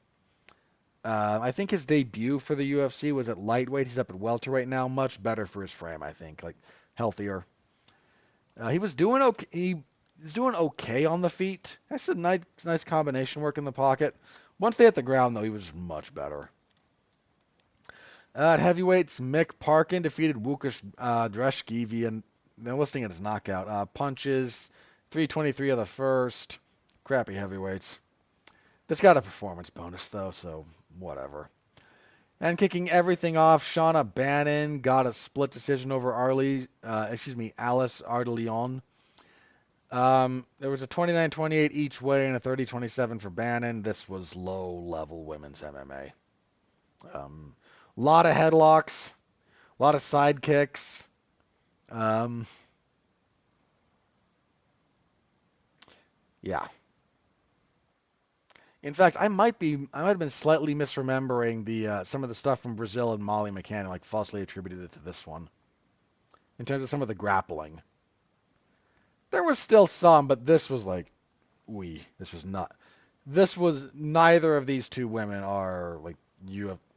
I think his debut for the UFC was at lightweight. He's up at welterweight now. Much better for his frame, I think. Healthier. He was doing okay. He's doing okay on the feet. That's a nice combination work in the pocket. Once they hit the ground, though, he was much better. At heavyweights, Mick Parkin defeated Łukasz Dreszki via, they're listing it as knockout. Punches, 323 of the first. Crappy heavyweights. This got a performance bonus, though, so whatever. And kicking everything off, Shauna Bannon got a split decision over Alice Ardeleon. There was a 29-28 each way and a 30-27 for Bannon. This was low-level women's MMA. A lot of headlocks, a lot of side kicks, Um, yeah. In fact, I might have been slightly misremembering the some of the stuff from Brazil and Molly McCann, like falsely attributed it to this one in terms of some of the grappling. There was still some, but this was like, this was not. This was neither of these two women are like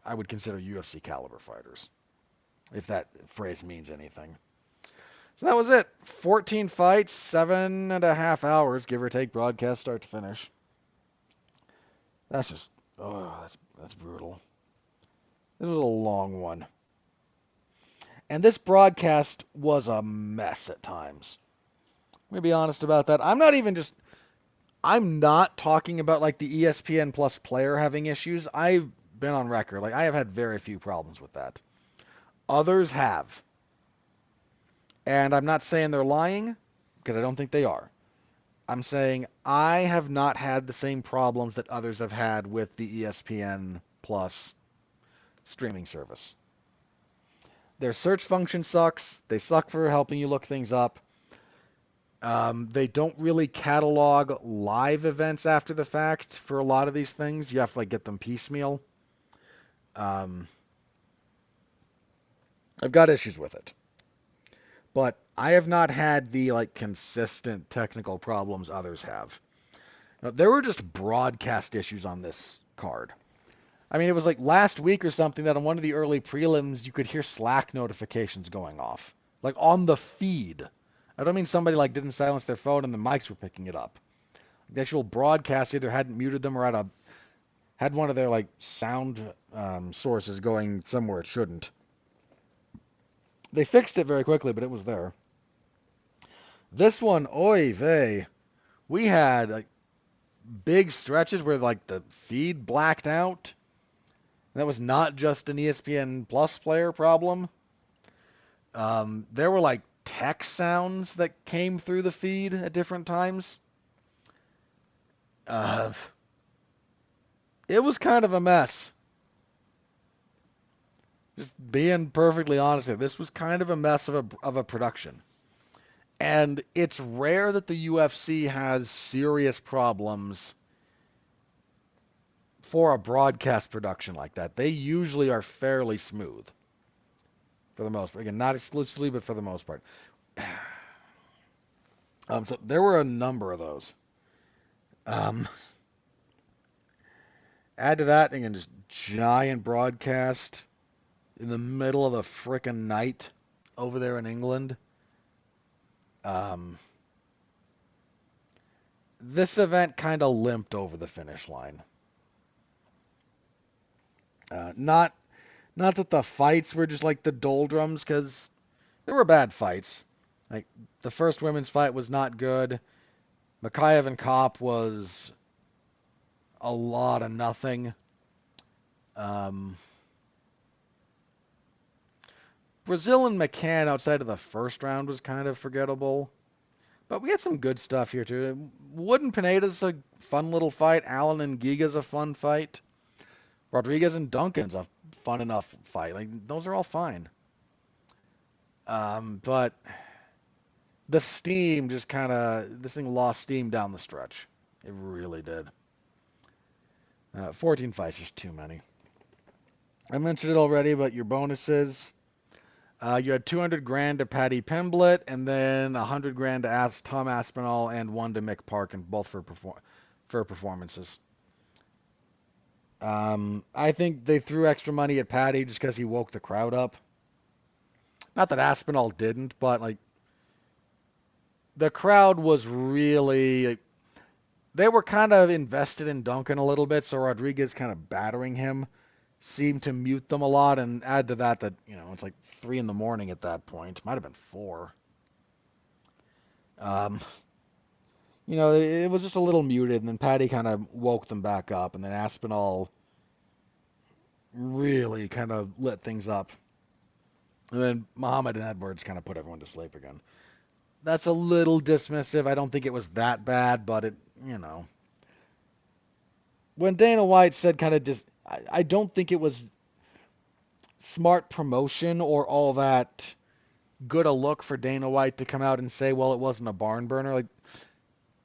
I would consider UFC caliber fighters, if that phrase means anything. So that was it. 14 fights, 7.5 hours, give or take, broadcast start to finish. That's just, that's brutal. This was a long one. And this broadcast was a mess at times. Let me be honest about that. I'm not talking about like the ESPN Plus player having issues. I've been on record. Like I have had very few problems with that. Others have. And I'm not saying they're lying, because I don't think they are. I'm saying I have not had the same problems that others have had with the ESPN Plus streaming service. Their search function sucks. They suck for helping you look things up. They don't really catalog live events after the fact for a lot of these things. You have to like get them piecemeal. Um, I've got issues with it, but I have not had the like consistent technical problems others have. Now, there were just broadcast issues on this card. I mean, it was like last week or something that on one of the early prelims you could hear Slack notifications going off, like on the feed. I don't mean somebody like didn't silence their phone and the mics were picking it up. The actual broadcast either hadn't muted them or had one of their like sound sources going somewhere it shouldn't. They fixed it very quickly, but it was there. This one, oy vey, we had like big stretches where like the feed blacked out. That was not just an ESPN Plus player problem. There were like text sounds that came through the feed at different times. Uh, it was kind of a mess. Just being perfectly honest here, this was kind of a mess of a production. And it's rare that the UFC has serious problems for a broadcast production like that. They usually are fairly smooth for the most part. Again, not exclusively, but for the most part. So there were a number of those. Um, Add to that, again, just giant broadcast in the middle of the frickin' night over there in England. Um, this event kind of limped over the finish line. Not that the fights were just like the doldrums, because there were bad fights. Like the first women's fight was not good. Makayev and Kopp was a lot of nothing. Um, Brazil and McCann outside of the first round was kind of forgettable. But we had some good stuff here too. Wood and Pineda's a fun little fight. Allen and Giga's a fun fight. Rodriguez and Duncan's a fun enough fight. Like those are all fine. But the steam just kind of this thing lost steam down the stretch. It really did. 14 fights is too many. I mentioned it already, but your bonuses. You had 200 grand to Patty Pimblett, and then 100 grand to Tom Aspinall, and one to Mick Parkin, both for performances. I think they threw extra money at Patty just because he woke the crowd up. Not that Aspinall didn't, but like the crowd was really they were kind of invested in Duncan a little bit, so Rodriguez kind of battering him seemed to mute them a lot, and add to that it's like 3 in the morning at that point. Might have been 4. Um, it was just a little muted, and then Patty kind of woke them back up, and then Aspinall really kind of lit things up. And then Muhammad and Edwards kind of put everyone to sleep again. That's a little dismissive. I don't think it was that bad, but when Dana White said kind of I don't think it was smart promotion or all that good a look for Dana White to come out and say, well, it wasn't a barn burner. Like,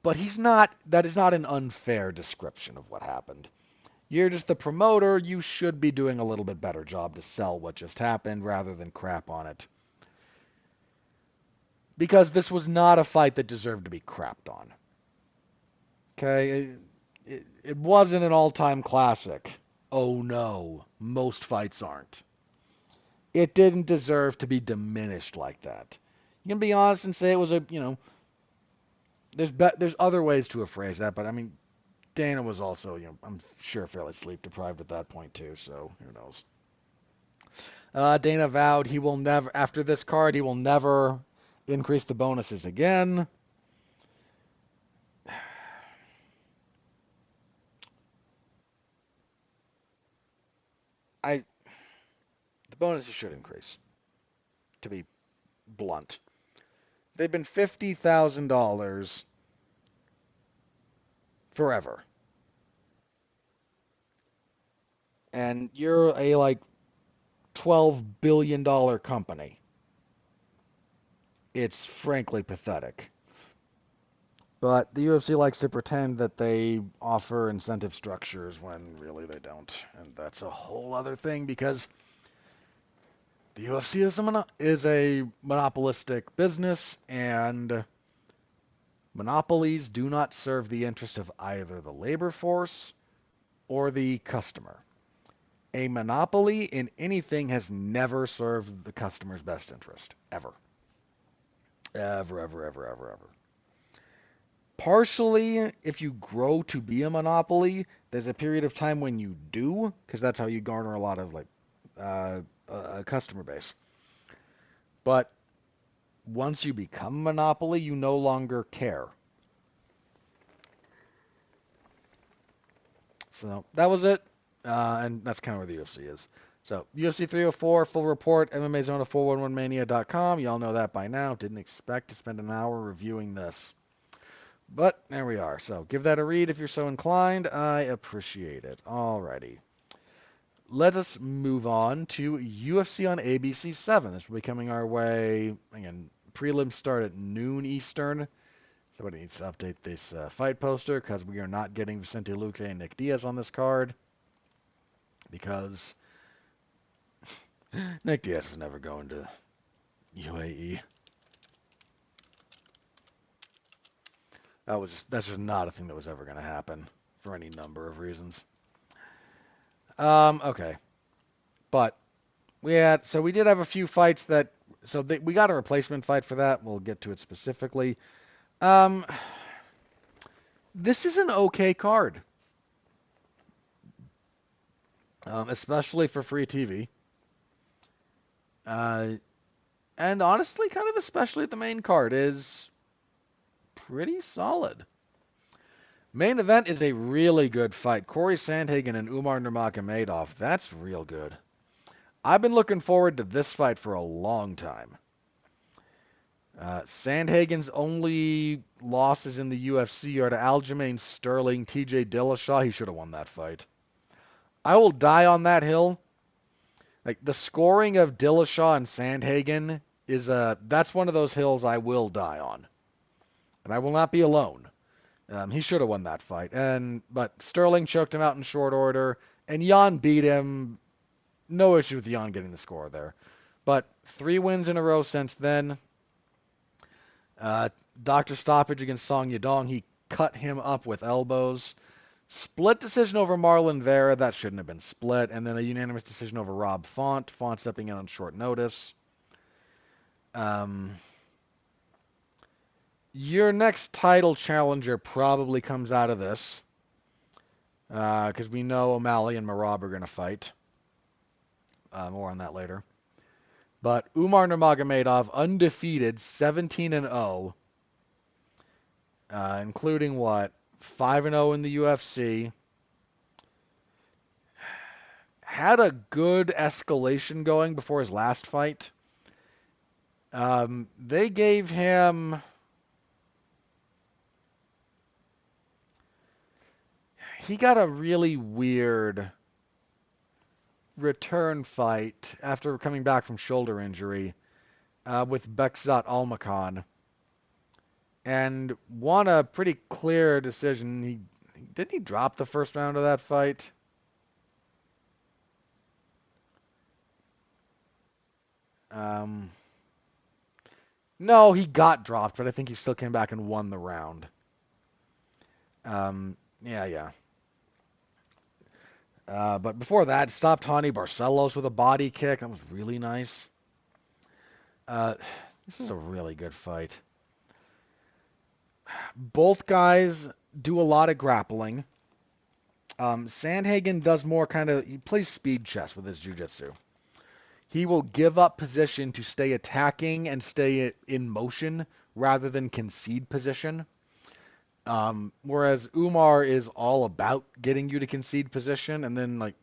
but he's not. That is not an unfair description of what happened. You're just the promoter. You should be doing a little bit better job to sell what just happened rather than crap on it. Because this was not a fight that deserved to be crapped on. Okay? It wasn't an all-time classic. Oh no, most fights aren't. It didn't deserve to be diminished like that. You can be honest and say it was there's other ways to have phrased that, but I mean, Dana was also, I'm sure fairly sleep deprived at that point too, so who knows. Dana vowed he will never, after this card, he will never increase the bonuses again. I The bonuses should increase, to be blunt. They've been $50,000 forever. And you're a like $12 billion company. It's frankly pathetic. But the UFC likes to pretend that they offer incentive structures when really they don't. And that's a whole other thing because the UFC is a monopolistic business, and monopolies do not serve the interest of either the labor force or the customer. A monopoly in anything has never served the customer's best interest. Ever. Ever, ever, ever, ever, ever. Partially, if you grow to be a monopoly, there's a period of time when you do, because that's how you garner a lot of a customer base. But once you become a monopoly, you no longer care. So that was it, and that's kind of where the UFC is. So UFC 304 full report, MMA Zone 411mania.com. Y'all know that by now. Didn't expect to spend an hour reviewing this. But there we are. So give that a read if you're so inclined. I appreciate it. Alrighty. Let us move on to UFC on ABC 7. This will be coming our way. Again, prelims start at noon Eastern. Somebody needs to update this fight poster because we are not getting Vicente Luque and Nick Diaz on this card. Because Nick Diaz was never going to UAE. That's just not a thing that was ever going to happen for any number of reasons. Okay, but we did have a few fights we got a replacement fight for that. We'll get to it specifically. Um, this is an okay card, especially for free TV. And honestly, kind of especially the main card is pretty solid. Main event is a really good fight. Corey Sandhagen and Umar Nurmagomedov. That's real good. I've been looking forward to this fight for a long time. Sandhagen's only losses in the UFC are to Aljamain Sterling, TJ Dillashaw. He should have won that fight. I will die on that hill. Like, the scoring of Dillashaw and Sandhagen that's one of those hills I will die on. And I will not be alone. He should have won that fight. But Sterling choked him out in short order, and Jan beat him. No issue with Jan getting the score there. But 3 wins in a row since then. Doctor stoppage against Song Yadong. He cut him up with elbows. Split decision over Marlon Vera. That shouldn't have been split. And then a unanimous decision over Rob Font. Font stepping in on short notice. Your next title challenger probably comes out of this. Because we know O'Malley and Marab are going to fight. More on that later. But Umar Nurmagomedov, undefeated, 17-0. Including what? 5-0 in the UFC. Had a good escalation going before his last fight. They gave him... He got a really weird return fight after coming back from shoulder injury. with Bekzat Almakhan and won a pretty clear decision. Didn't he drop the first round of that fight? Um, no, he got dropped, but I think he still came back and won the round. Yeah, yeah. But before that, stopped Tony Barcelos with a body kick. That was really nice. Uh, this is a really good fight. Both guys do a lot of grappling. Sandhagen does more he plays speed chess with his jiu-jitsu. He will give up position to stay attacking and stay in motion rather than concede position. Whereas Umar is all about getting you to concede position and then like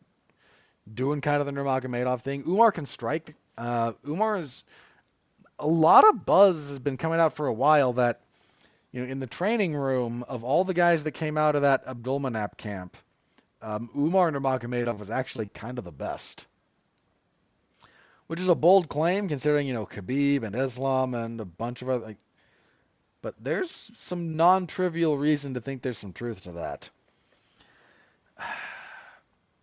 doing kind of the Nurmagomedov thing. Umar can strike. Umar is a lot of buzz has been coming out for a while that in the training room of all the guys that came out of that Abdulmanap camp, Umar Nurmagomedov was actually kind of the best, which is a bold claim considering Khabib and Islam and a bunch of other. But there's some non-trivial reason to think there's some truth to that.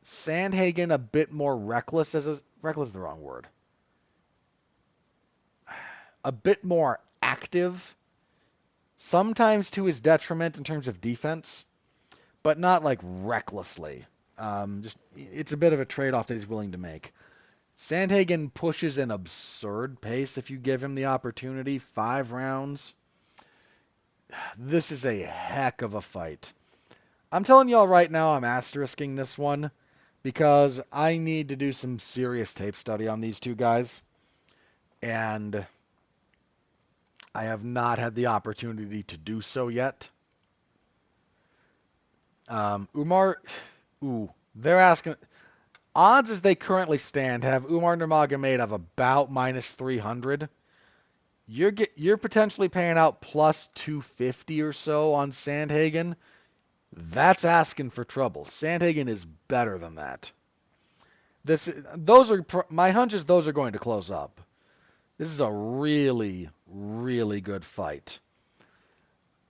Sandhagen a bit more reckless reckless is the wrong word. A bit more active, sometimes to his detriment in terms of defense, but not like recklessly. Just it's a bit of a trade-off that he's willing to make. Sandhagen pushes an absurd pace if you give him the opportunity. 5 rounds. This is a heck of a fight. I'm telling y'all right now, I'm asterisking this one because I need to do some serious tape study on these two guys, and I have not had the opportunity to do so yet. Umar, they're asking. Odds as they currently stand have Umar Nurmagomedov about minus 300. You're potentially paying out plus 250 or so on Sandhagen. That's asking for trouble. Sandhagen is better than that. Those are my hunches. Those are going to close up. This is a really, really good fight.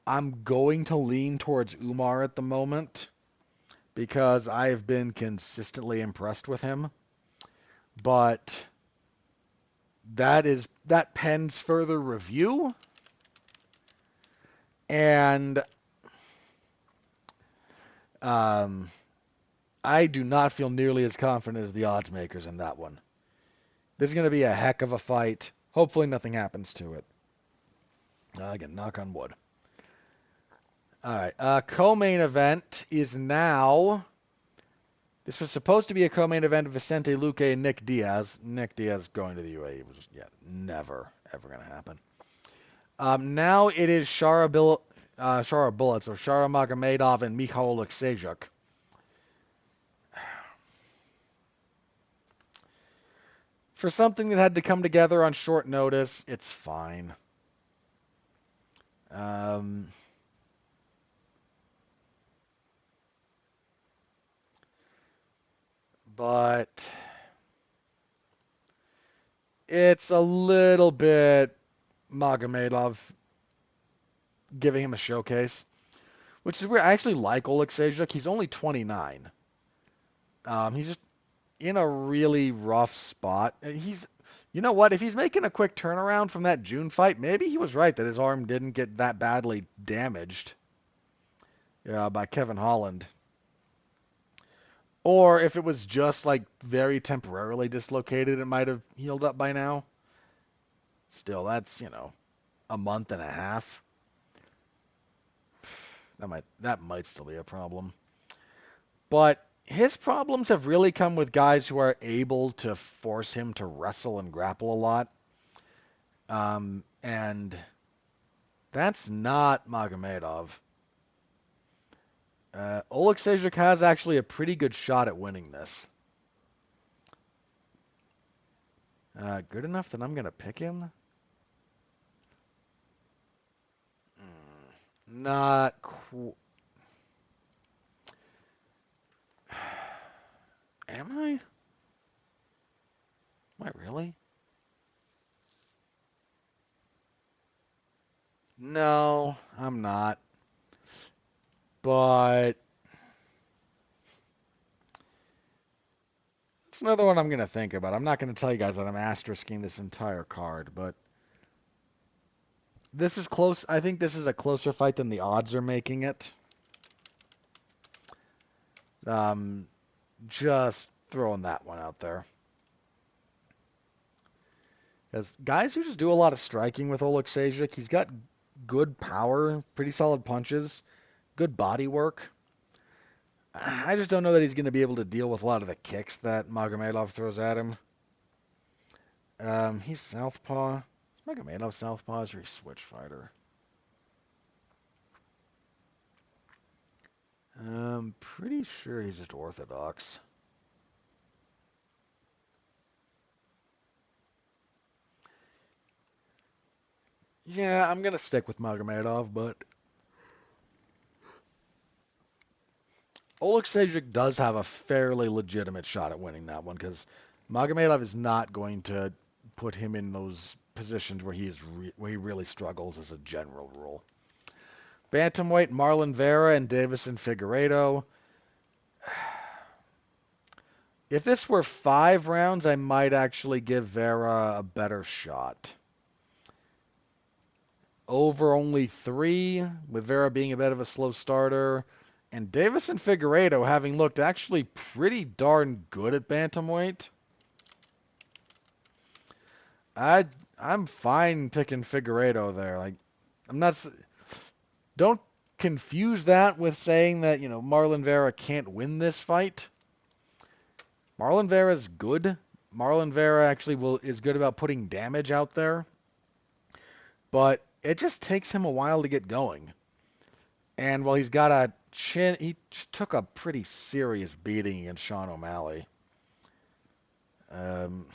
I'm going to lean towards Umar at the moment because I have been consistently impressed with him. But that pens further review, and um, I do not feel nearly as confident as the odds makers in that one. This is going to be a heck of a fight. Hopefully nothing happens to it. Again, knock on wood. All right. Co-main event is now. This was supposed to be a co-main event of Vicente Luque and Nick Diaz. Nick Diaz going to the UAE was never ever going to happen. Now it is Shara Bullets or Shara Magomedov and Mikhail Oleksiejczuk. For something that had to come together on short notice, it's fine. But it's a little bit Magomedov giving him a showcase, which is weird. I actually like Oleksiejczuk. He's only 29. He's just in a really rough spot. You know what? If he's making a quick turnaround from that June fight, maybe he was right that his arm didn't get that badly damaged by Kevin Holland. Or if it was just like very temporarily dislocated, it might have healed up by now. Still, that's, a month and a half. That might still be a problem. But his problems have really come with guys who are able to force him to wrestle and grapple a lot. And that's not Magomedov. Oleksiejczuk has actually a pretty good shot at winning this. Good enough that I'm going to pick him? Not cool. Am I? Am I really? No, I'm not. But it's another one I'm going to think about. I'm not going to tell you guys that I'm asterisking this entire card, but this is close. I think this is a closer fight than the odds are making it. Um, just throwing that one out there. Because guys who just do a lot of striking with Oleksiejczuk, he's got good power, pretty solid punches, good body work. I just don't know that he's going to be able to deal with a lot of the kicks that Magomedov throws at him. He's southpaw. Is Magomedov southpaw or is he switch fighter? I'm pretty sure he's just orthodox. Yeah, I'm going to stick with Magomedov, but Oleksiejczuk does have a fairly legitimate shot at winning that one because Magomedov is not going to put him in those positions where where he really struggles as a general rule. Bantamweight, Marlon Vera and Davison Figueiredo. If this were 5 rounds, I might actually give Vera a better shot. Over only 3, with Vera being a bit of a slow starter, and Davison Figueiredo having looked actually pretty darn good at bantamweight. I I'm fine picking Figueiredo there. Like I'm not. Don't confuse that with saying that Marlon Vera can't win this fight. Marlon Vera's good. Marlon Vera actually is good about putting damage out there, but it just takes him a while to get going. And while he's got a chin, he took a pretty serious beating against Sean O'Malley. Um,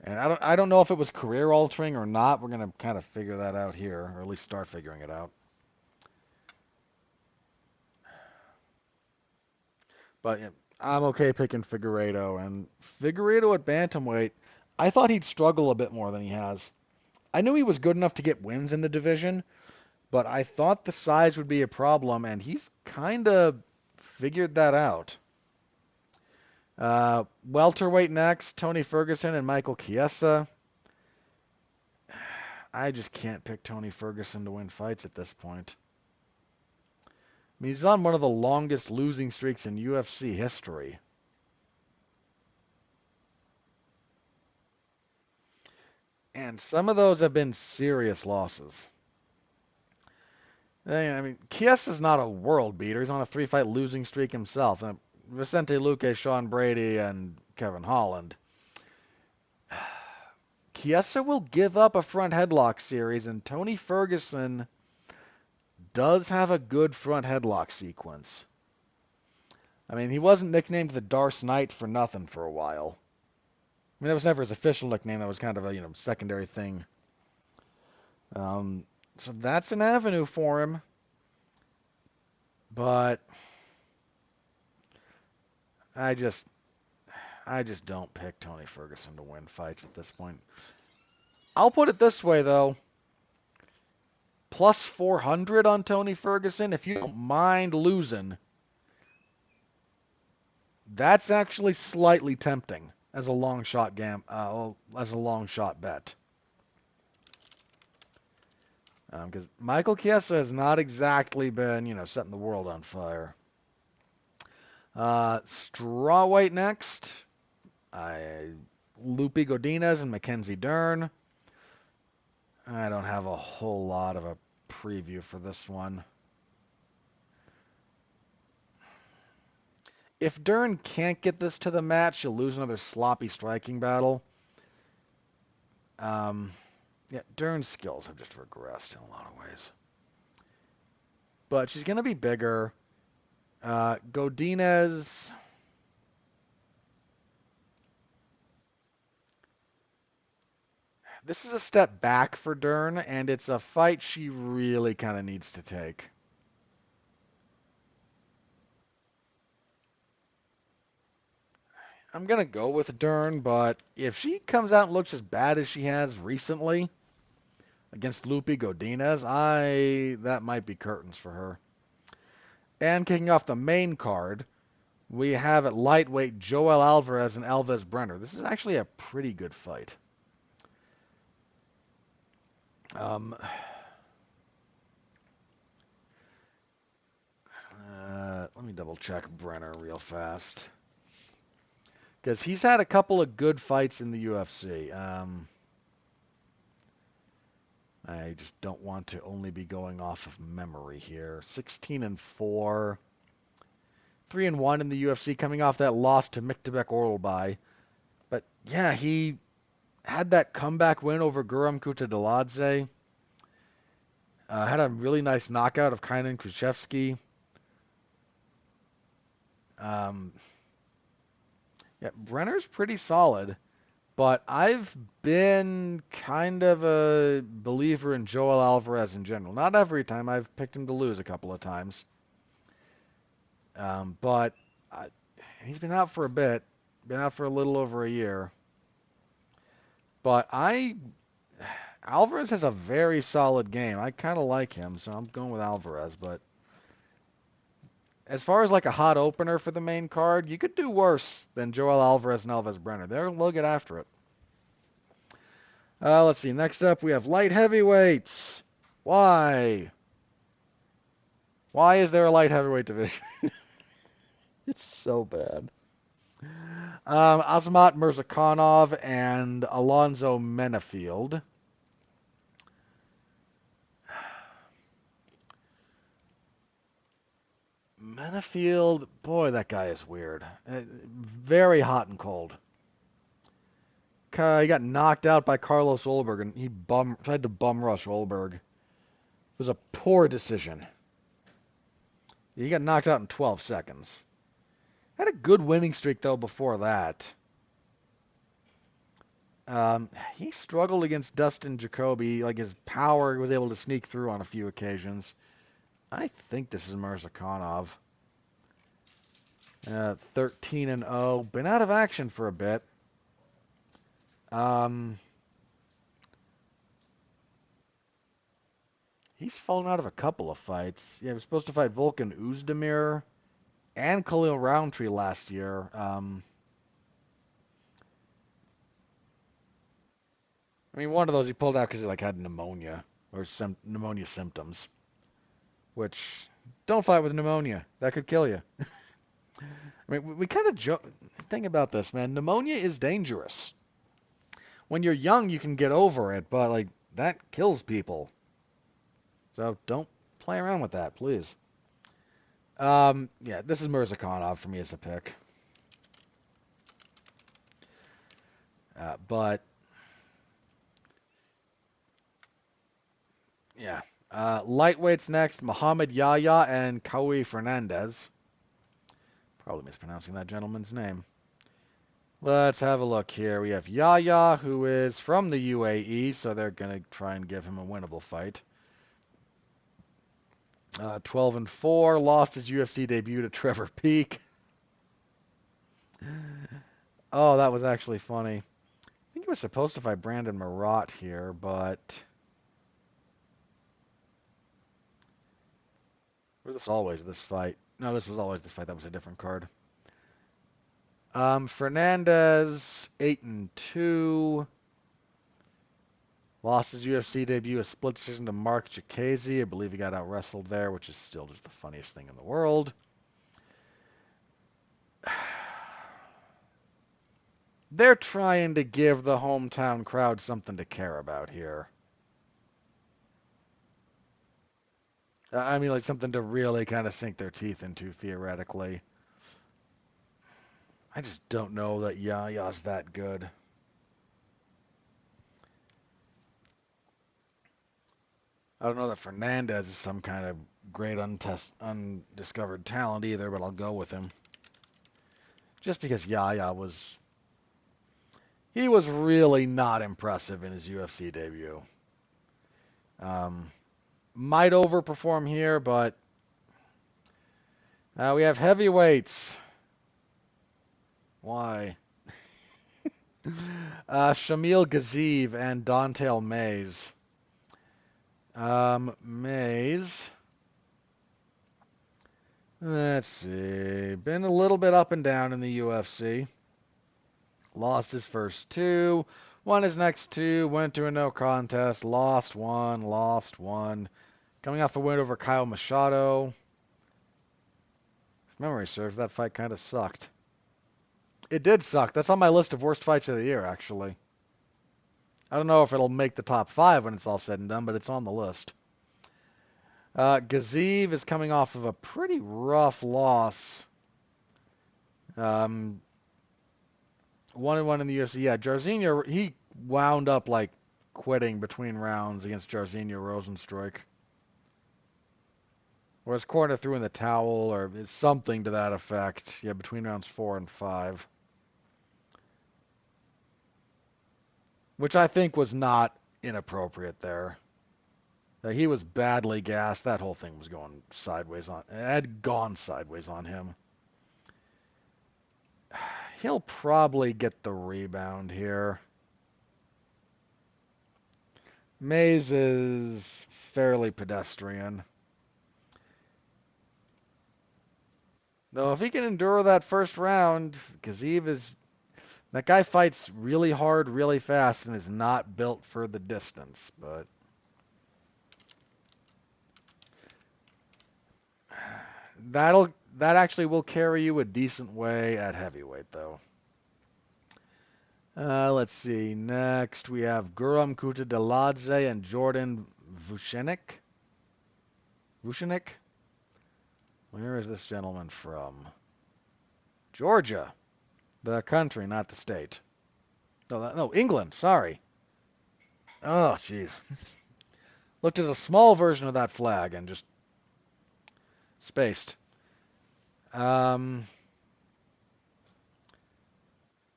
and I don't know if it was career altering or not. We're gonna kind of figure that out here, or at least start figuring it out. But yeah, I'm okay picking Figueiredo, and Figueiredo at bantamweight. I thought he'd struggle a bit more than he has. I knew he was good enough to get wins in the division, but I thought the size would be a problem, and he's kind of figured that out. Welterweight next, Tony Ferguson and Michael Chiesa. I just can't pick Tony Ferguson to win fights at this point. I mean, he's on one of the longest losing streaks in UFC history. And some of those have been serious losses. I mean, Chiesa's not a world beater. He's on a 3-fight losing streak himself. Vicente Luque, Sean Brady, and Kevin Holland. Chiesa will give up a front headlock series, and Tony Ferguson does have a good front headlock sequence. I mean, he wasn't nicknamed the Darce Knight for nothing for a while. I mean, that was never his official nickname. That was kind of a secondary thing. So that's an avenue for him. But I just don't pick Tony Ferguson to win fights at this point. I'll put it this way though. Plus 400 on Tony Ferguson, if you don't mind losing, that's actually slightly tempting as a long shot as a long shot bet. Because Michael Chiesa has not exactly been, setting the world on fire. Strawweight next. Lupe Godinez and Mackenzie Dern. I don't have a whole lot of a preview for this one. If Dern can't get this to the match, she'll lose another sloppy striking battle. Yeah, Dern's skills have just regressed in a lot of ways. But she's going to be bigger. Godinez. This is a step back for Dern, and it's a fight she really kind of needs to take. I'm going to go with Dern, but if she comes out and looks as bad as she has recently, against Lupe Godinez. That might be curtains for her. And kicking off the main card, we have at lightweight Joel Alvarez and Alves Brenner. This is actually a pretty good fight. Um, let me double check Brenner real fast. Because he's had a couple of good fights in the UFC. I just don't want to only be going off of memory here. 16-4, 3-1 in the UFC, coming off that loss to Miktabek Orlbay. But yeah, he had that comeback win over Guram Kutateladze. Had a really nice knockout of Kainan Khrushchevsky. Um, yeah, Brenner's pretty solid, but I've been kind of a believer in Joel Alvarez in general. Not every time. I've picked him to lose a couple of times. But he's been out for a bit, been out for a little over a year. But Alvarez has a very solid game. I kind of like him, so I'm going with Alvarez. But as far as like a hot opener for the main card, you could do worse than Joel Alvarez and Alves Brenner. They'll get after it. Let's see. Next up, we have light heavyweights. Why? Why is there a light heavyweight division? It's so bad. Azamat Mirzakhanov and Alonzo Menafield. Menafield, boy, that guy is weird. Very hot and cold. He got knocked out by Carlos Ulberg, and he tried to bum rush Ulberg. It was a poor decision. He got knocked out in 12 seconds. Had a good winning streak, though, before that. He struggled against Dustin Jacoby. Like, his power, he was able to sneak through on a few occasions. I think this is Mirzakhanov. 13-0. Been out of action for a bit. He's fallen out of a couple of fights. Yeah, he was supposed to fight Volkan Oezdemir and Khalil Roundtree last year. I mean, one of those he pulled out because he like had pneumonia or some pneumonia symptoms. Which, don't fight with pneumonia. That could kill you. I mean, we kind of joke. Think about this, man. Pneumonia is dangerous. When you're young, you can get over it, but like that kills people. So don't play around with that, please. Yeah, this is Mirzakhanov for me as a pick. But yeah, lightweights next: Muhammad Yahya and Kaui Fernandez. Probably mispronouncing that gentleman's name. Let's have a look here. We have Yahya, who is from the UAE, so they're gonna try and give him a winnable fight. 12-4, lost his UFC debut to Trevor Peek. Oh, that was actually funny. I think he was supposed to fight Brandon Marat here, but was this always this fight? No, this was always this fight. That was a different card. Fernandez, 8-2. Lost his UFC debut, a split decision to Mark Chikadze. I believe he got out wrestled there, which is still just the funniest thing in the world. They're trying to give the hometown crowd something to care about here. I mean, like something to really kind of sink their teeth into, theoretically. I just don't know that Yaya's that good. I don't know that Fernandez is some kind of great undiscovered talent either, but I'll go with him. Just because Yaya he was really not impressive in his UFC debut. Might overperform here, but we have heavyweights. Why? Shamil Gaziev and Dontel Mays. Mays. Let's see. Been a little bit up and down in the UFC. Lost his first two. Won his next two. Went to a no contest. Lost one. Lost one. Coming off a win over Kyle Machado. If memory serves, that fight kind of sucked. It did suck. That's on my list of worst fights of the year, actually. I don't know if it'll make the top five when it's all said and done, but it's on the list. Gaziv is coming off of a pretty rough loss. 1-1 in the UFC. Yeah, Jairzinho, he wound up like quitting between rounds against Jairzinho Rosenstruik. Or his corner threw in the towel, or something to that effect. Yeah, between rounds 4 and 5. Which I think was not inappropriate there. He was badly gassed. That whole thing was going sideways on. It had gone sideways on him. He'll probably get the rebound here. Mays is fairly pedestrian. Though if he can endure that first round, Gaziv is... That guy fights really hard, really fast, and is not built for the distance, but... That actually will carry you a decent way at heavyweight, though. Let's see. Next, we have Guram Kutateladze and Jordan Vucenic. Vucenic? Where is this gentleman from? Georgia. The country, not the state. No, England. Sorry. Oh, jeez. Looked at a small version of that flag and just spaced.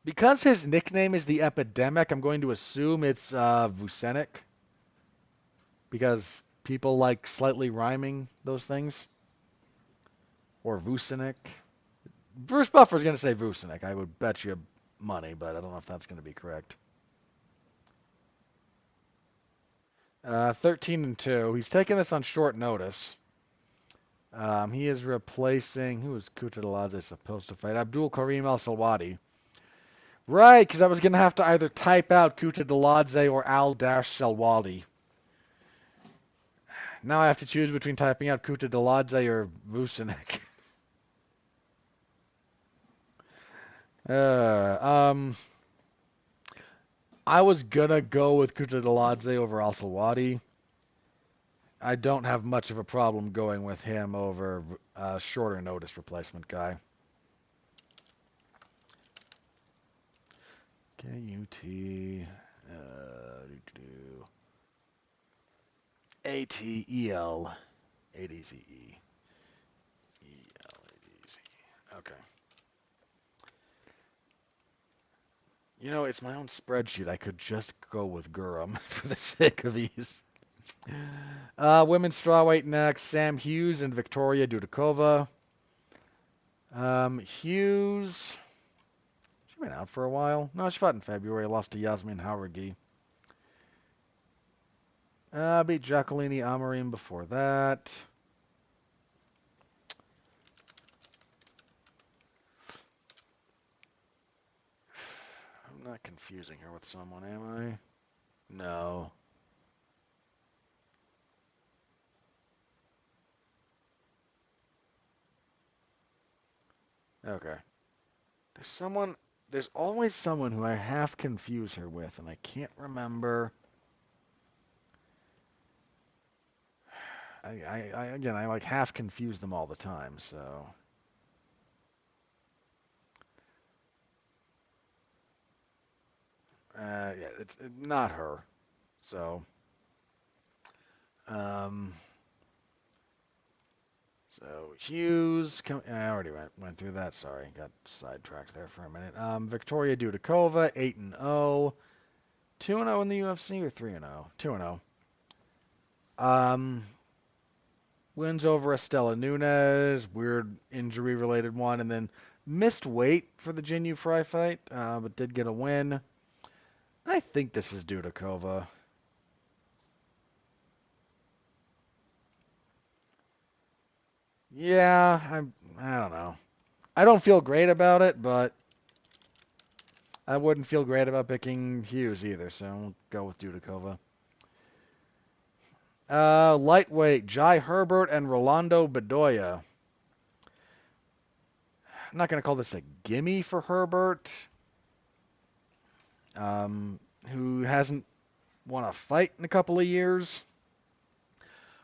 Because his nickname is the Epidemic, I'm going to assume it's Vucenic. Because people like slightly rhyming those things. Or Vucenic. Bruce Buffer's going to say Vucenic. I would bet you money, but I don't know if that's going to be correct. 13-2. He's taking this on short notice. He is replacing... Who is Kutateladze supposed to fight? Abdul Karim Al-Salwadi. Right, because I was going to have to either type out Kutateladze or Al-Salwadi. Now I have to choose between typing out Kutateladze or Vucenic. I was gonna go with Kutateladze over Al-Salwadi. I don't have much of a problem going with him over a shorter notice replacement guy. K-U-T... A-T-E-L... A-D-Z-E. E-L-A-D-Z-E. Okay. You know, it's my own spreadsheet. I could just go with Guram for the sake of ease. Women's strawweight next. Sam Hughes and Victoria Dudakova. Hughes... She been out for a while. No, she fought in February. Lost to Yasmin Jauregui. Beat Jacqueline Amorim before that. I'm not confusing her with someone, am I? No. Okay. There's always someone who I half confuse her with, and I can't remember. I like half confuse them all the time, so. Yeah, it's not her. So. Um. So Hughes, I already went through that. Sorry, got sidetracked there for a minute. Victoria Dudakova, 8-0, 2-0 in the UFC or 3-0, 2-0. Wins over Estela Nunes, weird injury-related one, and then missed weight for the Jin Yu Fry fight, but did get a win. I think this is Dudakova. Yeah, I don't know. I don't feel great about it, but I wouldn't feel great about picking Hughes either, so we'll go with Dudikova. Lightweight, Jai Herbert and Rolando Bedoya. I'm not going to call this a gimme for Herbert, who hasn't won a fight in a couple of years.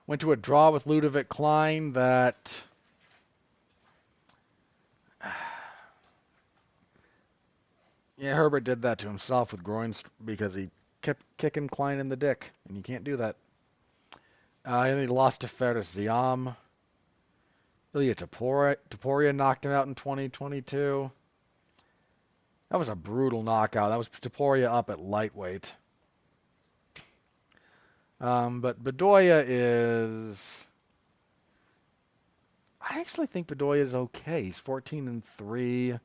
Went to a draw with Ludovic Klein that yeah, Herbert did that to himself with groins because he kept kicking Klein in the dick, and you can't do that. And he lost to Fares Ziam. Ilya Taporia knocked him out in 2022. That was a brutal knockout. That was Taporia up at lightweight. But Bedoya is. I actually think Bedoya is okay. He's 14-3,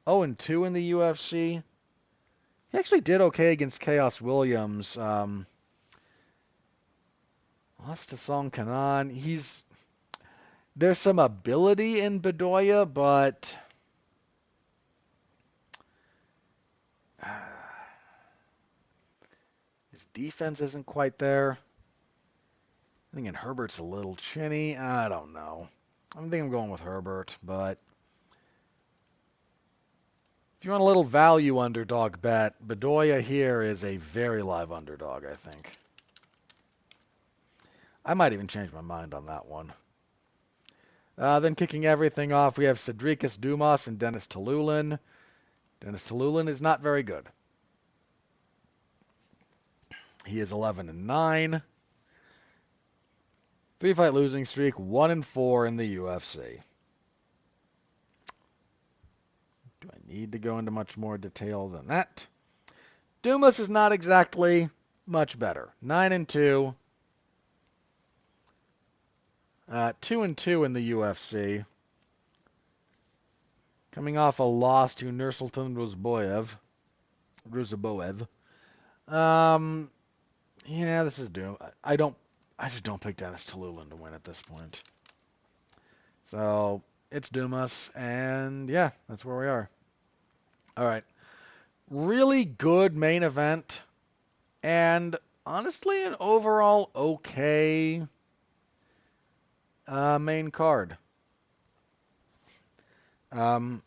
0-2 in the UFC. He actually did okay against Chaos Williams. Lost to Song Kanan. There's some ability in Bedoya, but his defense isn't quite there. I think Herbert's a little chinny. I don't know. I think I'm going with Herbert, but if you want a little value underdog bet, Bedoya here is a very live underdog, I think. I might even change my mind on that one. Then kicking everything off, we have Cedricus Dumas and Dennis Talulin. Dennis Talulin is not very good. He is 11-9. 3-fight losing streak, 1-4 in the UFC. Do I need to go into much more detail than that? Dumas is not exactly much better. 9-2. 2-2 in the UFC. Coming off a loss to Nursultan Ruzaboev. Yeah, this is doomed. I just don't pick Dennis Talulin to win at this point. So it's Dumas, and yeah, that's where we are. All right, really good main event, and honestly, an overall okay main card. Hang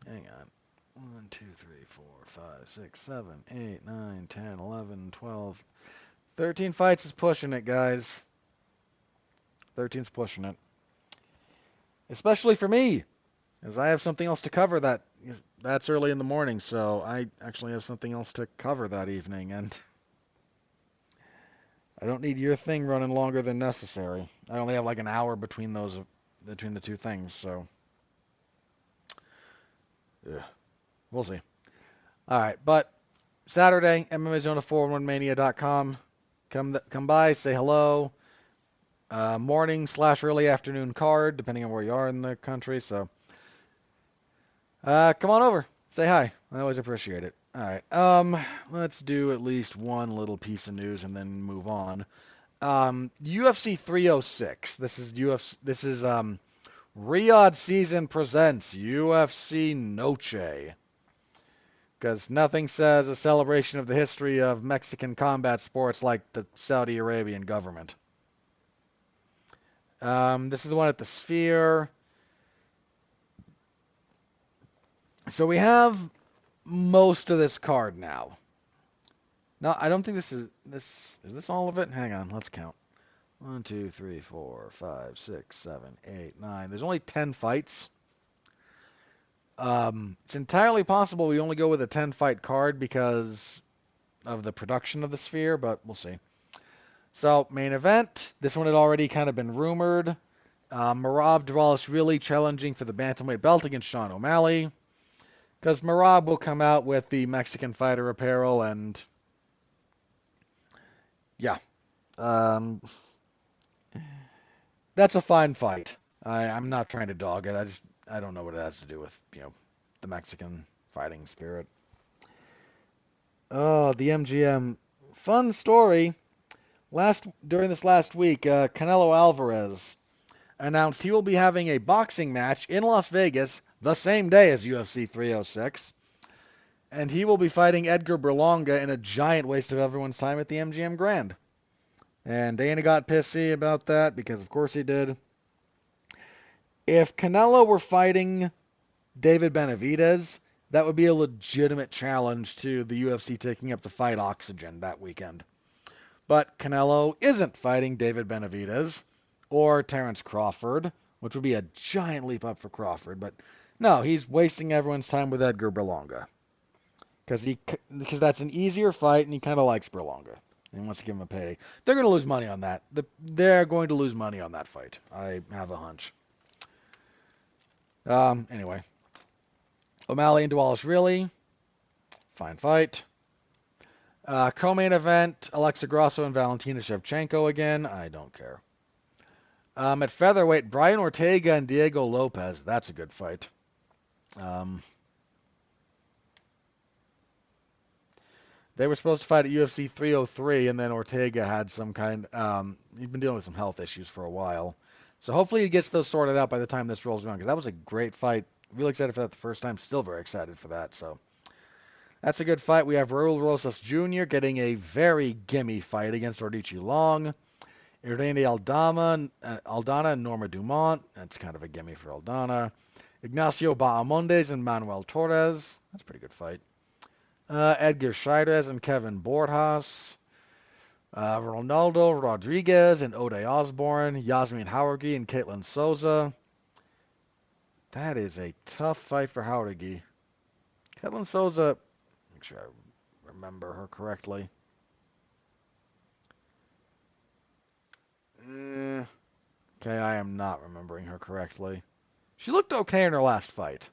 on. 1, 2, 3, 4, 5, 6, 7, 8, 9, 10, 11, 12. 13 fights is pushing it, guys. 13's pushing it. Especially for me, as I have something else to cover that's early in the morning, so I actually have something else to cover that evening, and I don't need your thing running longer than necessary. I only have like an hour between the two things, so yeah, we'll see. All right, but Saturday, MMAZona411mania.com. Come by, say hello. Morning/early afternoon card, depending on where you are in the country. So, come on over, say hi. I always appreciate it. All right. Let's do at least one little piece of news and then move on. UFC 306. This is Riyadh Season presents UFC Noche. Because nothing says a celebration of the history of Mexican combat sports like the Saudi Arabian government. This is the one at the Sphere. So we have most of this card now. No, I don't think is this all of it? Hang on, let's count. 1, 2, 3, 4, 5, 6, 7, 8, 9. There's only 10 fights. It's entirely possible we only go with a 10-fight card because of the production of the Sphere, but we'll see. So, main event. This one had already kind of been rumored. Merab Dvalishvili challenging for the bantamweight belt against Sean O'Malley. Because Merab will come out with the Mexican fighter apparel, and yeah. That's a fine fight. I'm not trying to dog it. I don't know what it has to do with, the Mexican fighting spirit. Oh, the MGM. Fun story. During this last week, Canelo Alvarez announced he will be having a boxing match in Las Vegas the same day as UFC 306, and he will be fighting Edgar Berlanga in a giant waste of everyone's time at the MGM Grand. And Dana got pissy about that because, of course, he did. If Canelo were fighting David Benavidez, that would be a legitimate challenge to the UFC taking up the fight Oxygen that weekend. But Canelo isn't fighting David Benavidez or Terence Crawford, which would be a giant leap up for Crawford. But no, he's wasting everyone's time with Edgar Berlanga because that's an easier fight, and he kind of likes Berlanga. And he wants to give him a payday. They're going to lose money on that. They're going to lose money on that fight. I have a hunch. Anyway, O'Malley and Dvalishvili, fine fight. Co-main event, Alexa Grasso and Valentina Shevchenko again. I don't care. At featherweight, Brian Ortega and Diego Lopez. That's a good fight. They were supposed to fight at UFC 303, and then Ortega had some kind. He's been dealing with some health issues for a while, so hopefully he gets those sorted out by the time this rolls around. Because that was a great fight. Really excited for that the first time. Still very excited for that. So that's a good fight. We have Raul Rosas Jr. getting a very gimme fight against Ordichi Long. Irene Aldana and Norma Dumont. That's kind of a gimme for Aldana. Ignacio Bahamondes and Manuel Torres. That's a pretty good fight. Edgar Scheidez and Kevin Borjas. Ronaldo Rodriguez and Ode Osborne. Yasmin Jauregui and Caitlin Souza. That is a tough fight for Jauregui. Caitlin Souza, make sure I remember her correctly. Okay, I am not remembering her correctly. She looked okay in her last fight.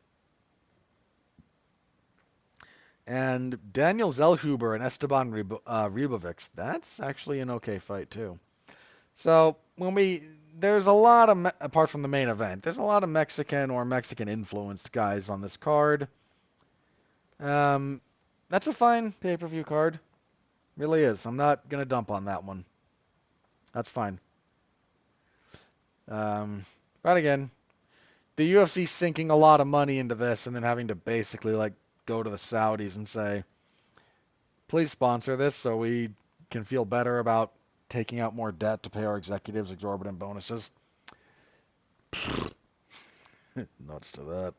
And Daniel Zellhuber and Esteban Ribovic, that's actually an okay fight too. So there's a lot of, apart from the main event, there's a lot of Mexican or Mexican influenced guys on this card. That's a fine pay-per-view card. Really is. I'm not going to dump on that one. That's fine. But again, the UFC sinking a lot of money into this and then having to basically like go to the Saudis and say, please sponsor this so we can feel better about taking out more debt to pay our executives exorbitant bonuses. Nuts to that.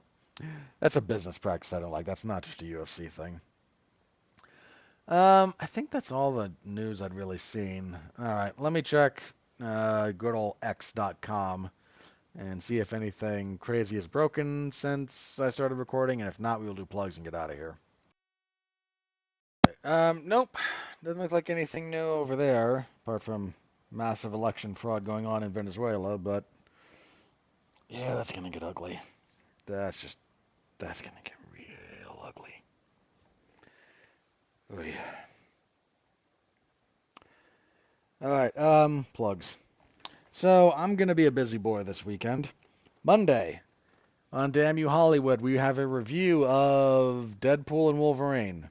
That's a business practice I don't like. That's not just a UFC thing. I think that's all the news I'd really seen. All right, let me check good old X.com and see if anything crazy is broken since I started recording, and if not, we will do plugs and get out of here. Nope. Doesn't look like anything new over there, apart from massive election fraud going on in Venezuela, but yeah, that's gonna get ugly. That's gonna get real ugly. Oh yeah. Alright, plugs. So, I'm gonna be a busy boy this weekend. Monday, on Damn You Hollywood, we have a review of Deadpool and Wolverine,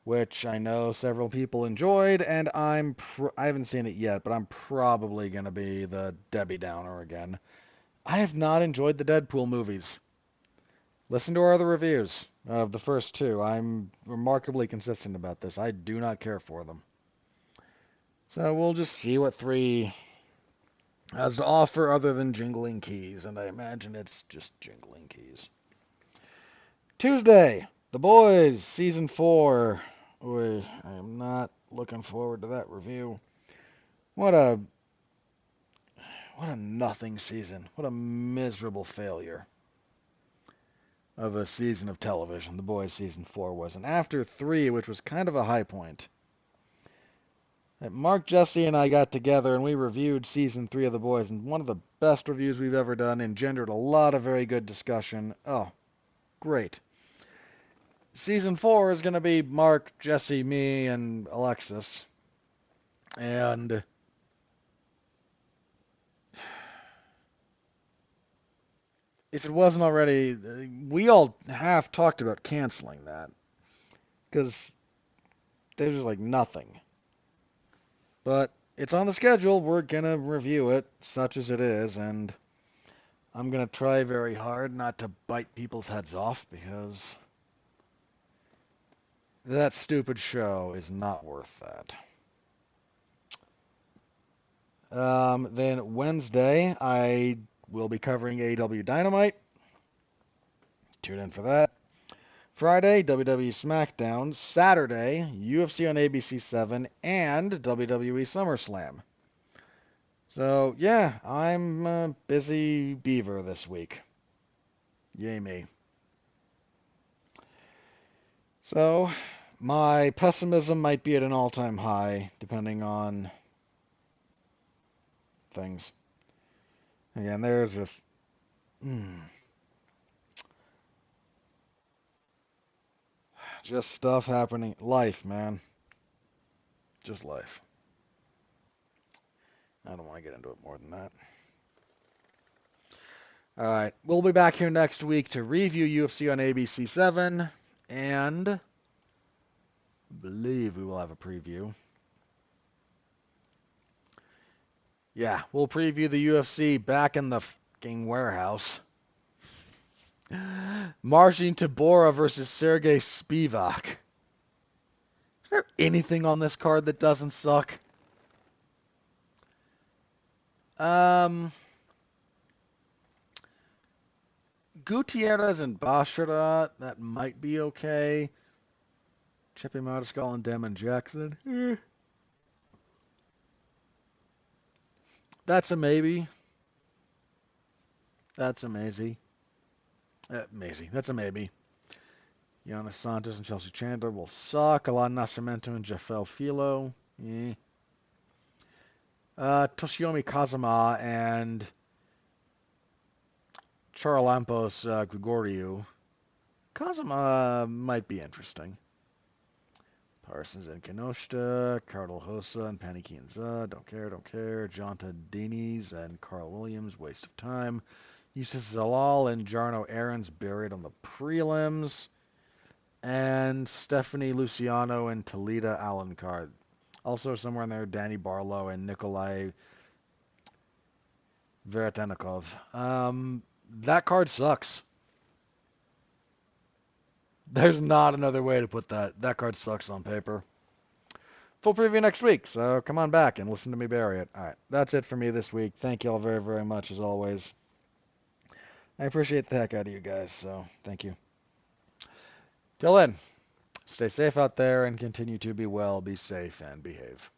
which I know several people enjoyed, and I haven't seen it yet, but I'm probably going to be the Debbie Downer again. I have not enjoyed the Deadpool movies. Listen to our other reviews of the first two. I'm remarkably consistent about this. I do not care for them. So we'll just see what 3 has to offer other than jingling keys, and I imagine it's just jingling keys. Tuesday, The Boys, Season 4. I am not looking forward to that review. What a nothing season. What a miserable failure of a season of television. The Boys Season 4 was. And after 3, which was kind of a high point, Mark, Jesse, and I got together and we reviewed Season 3 of The Boys, and one of the best reviews we've ever done, engendered a lot of very good discussion. Oh, great. Season 4 is going to be Mark, Jesse, me, and Alexis. And if it wasn't already, we all have talked about canceling that. Because there's just like nothing. But it's on the schedule. We're gonna review it, such as it is, and I'm gonna try very hard not to bite people's heads off because that stupid show is not worth that. Then Wednesday, I will be covering AEW Dynamite. Tune in for that. Friday, WWE SmackDown. Saturday, UFC on ABC 7 and WWE SummerSlam. So, yeah, I'm a busy beaver this week. Yay me. So, my pessimism might be at an all-time high, depending on things. Again, there's just... just stuff happening. Life, man. Just life. I don't want to get into it more than that. All right, we'll be back here next week to review UFC on ABC 7, and believe we will have a preview. Yeah, we'll preview the UFC back in the fucking warehouse. Marcin Tybura versus Sergey Spivak. Is there anything on this card that doesn't suck? Gutierrez and Bashara, that might be okay. Chippy Mariscal and Damon Jackson. That's a maybe. That's a maybe. That's a maybe. Giannis Santos and Chelsea Chandler will suck. Alan Nascimento and Jafel Filo. Eh. Toshiomi Kazama and Charalampos Grigoriou. Kazama might be interesting. Parsons and Kenoshta, Cardinal Hosa and Paniki and don't care. Jonta Diniz and Carl Williams, waste of time. Yusuf Zalal and Jarno Aarons buried on the prelims. And Stephanie Luciano and Talita Alencar. Also somewhere in there, Danny Barlow and Nikolai Veretanikov. That card sucks. There's not another way to put that. That card sucks on paper. Full preview next week, so come on back and listen to me bury it. All right, that's it for me this week. Thank you all very, very much as always. I appreciate the heck out of you guys, so thank you. Till then, stay safe out there and continue to be well, be safe, and behave.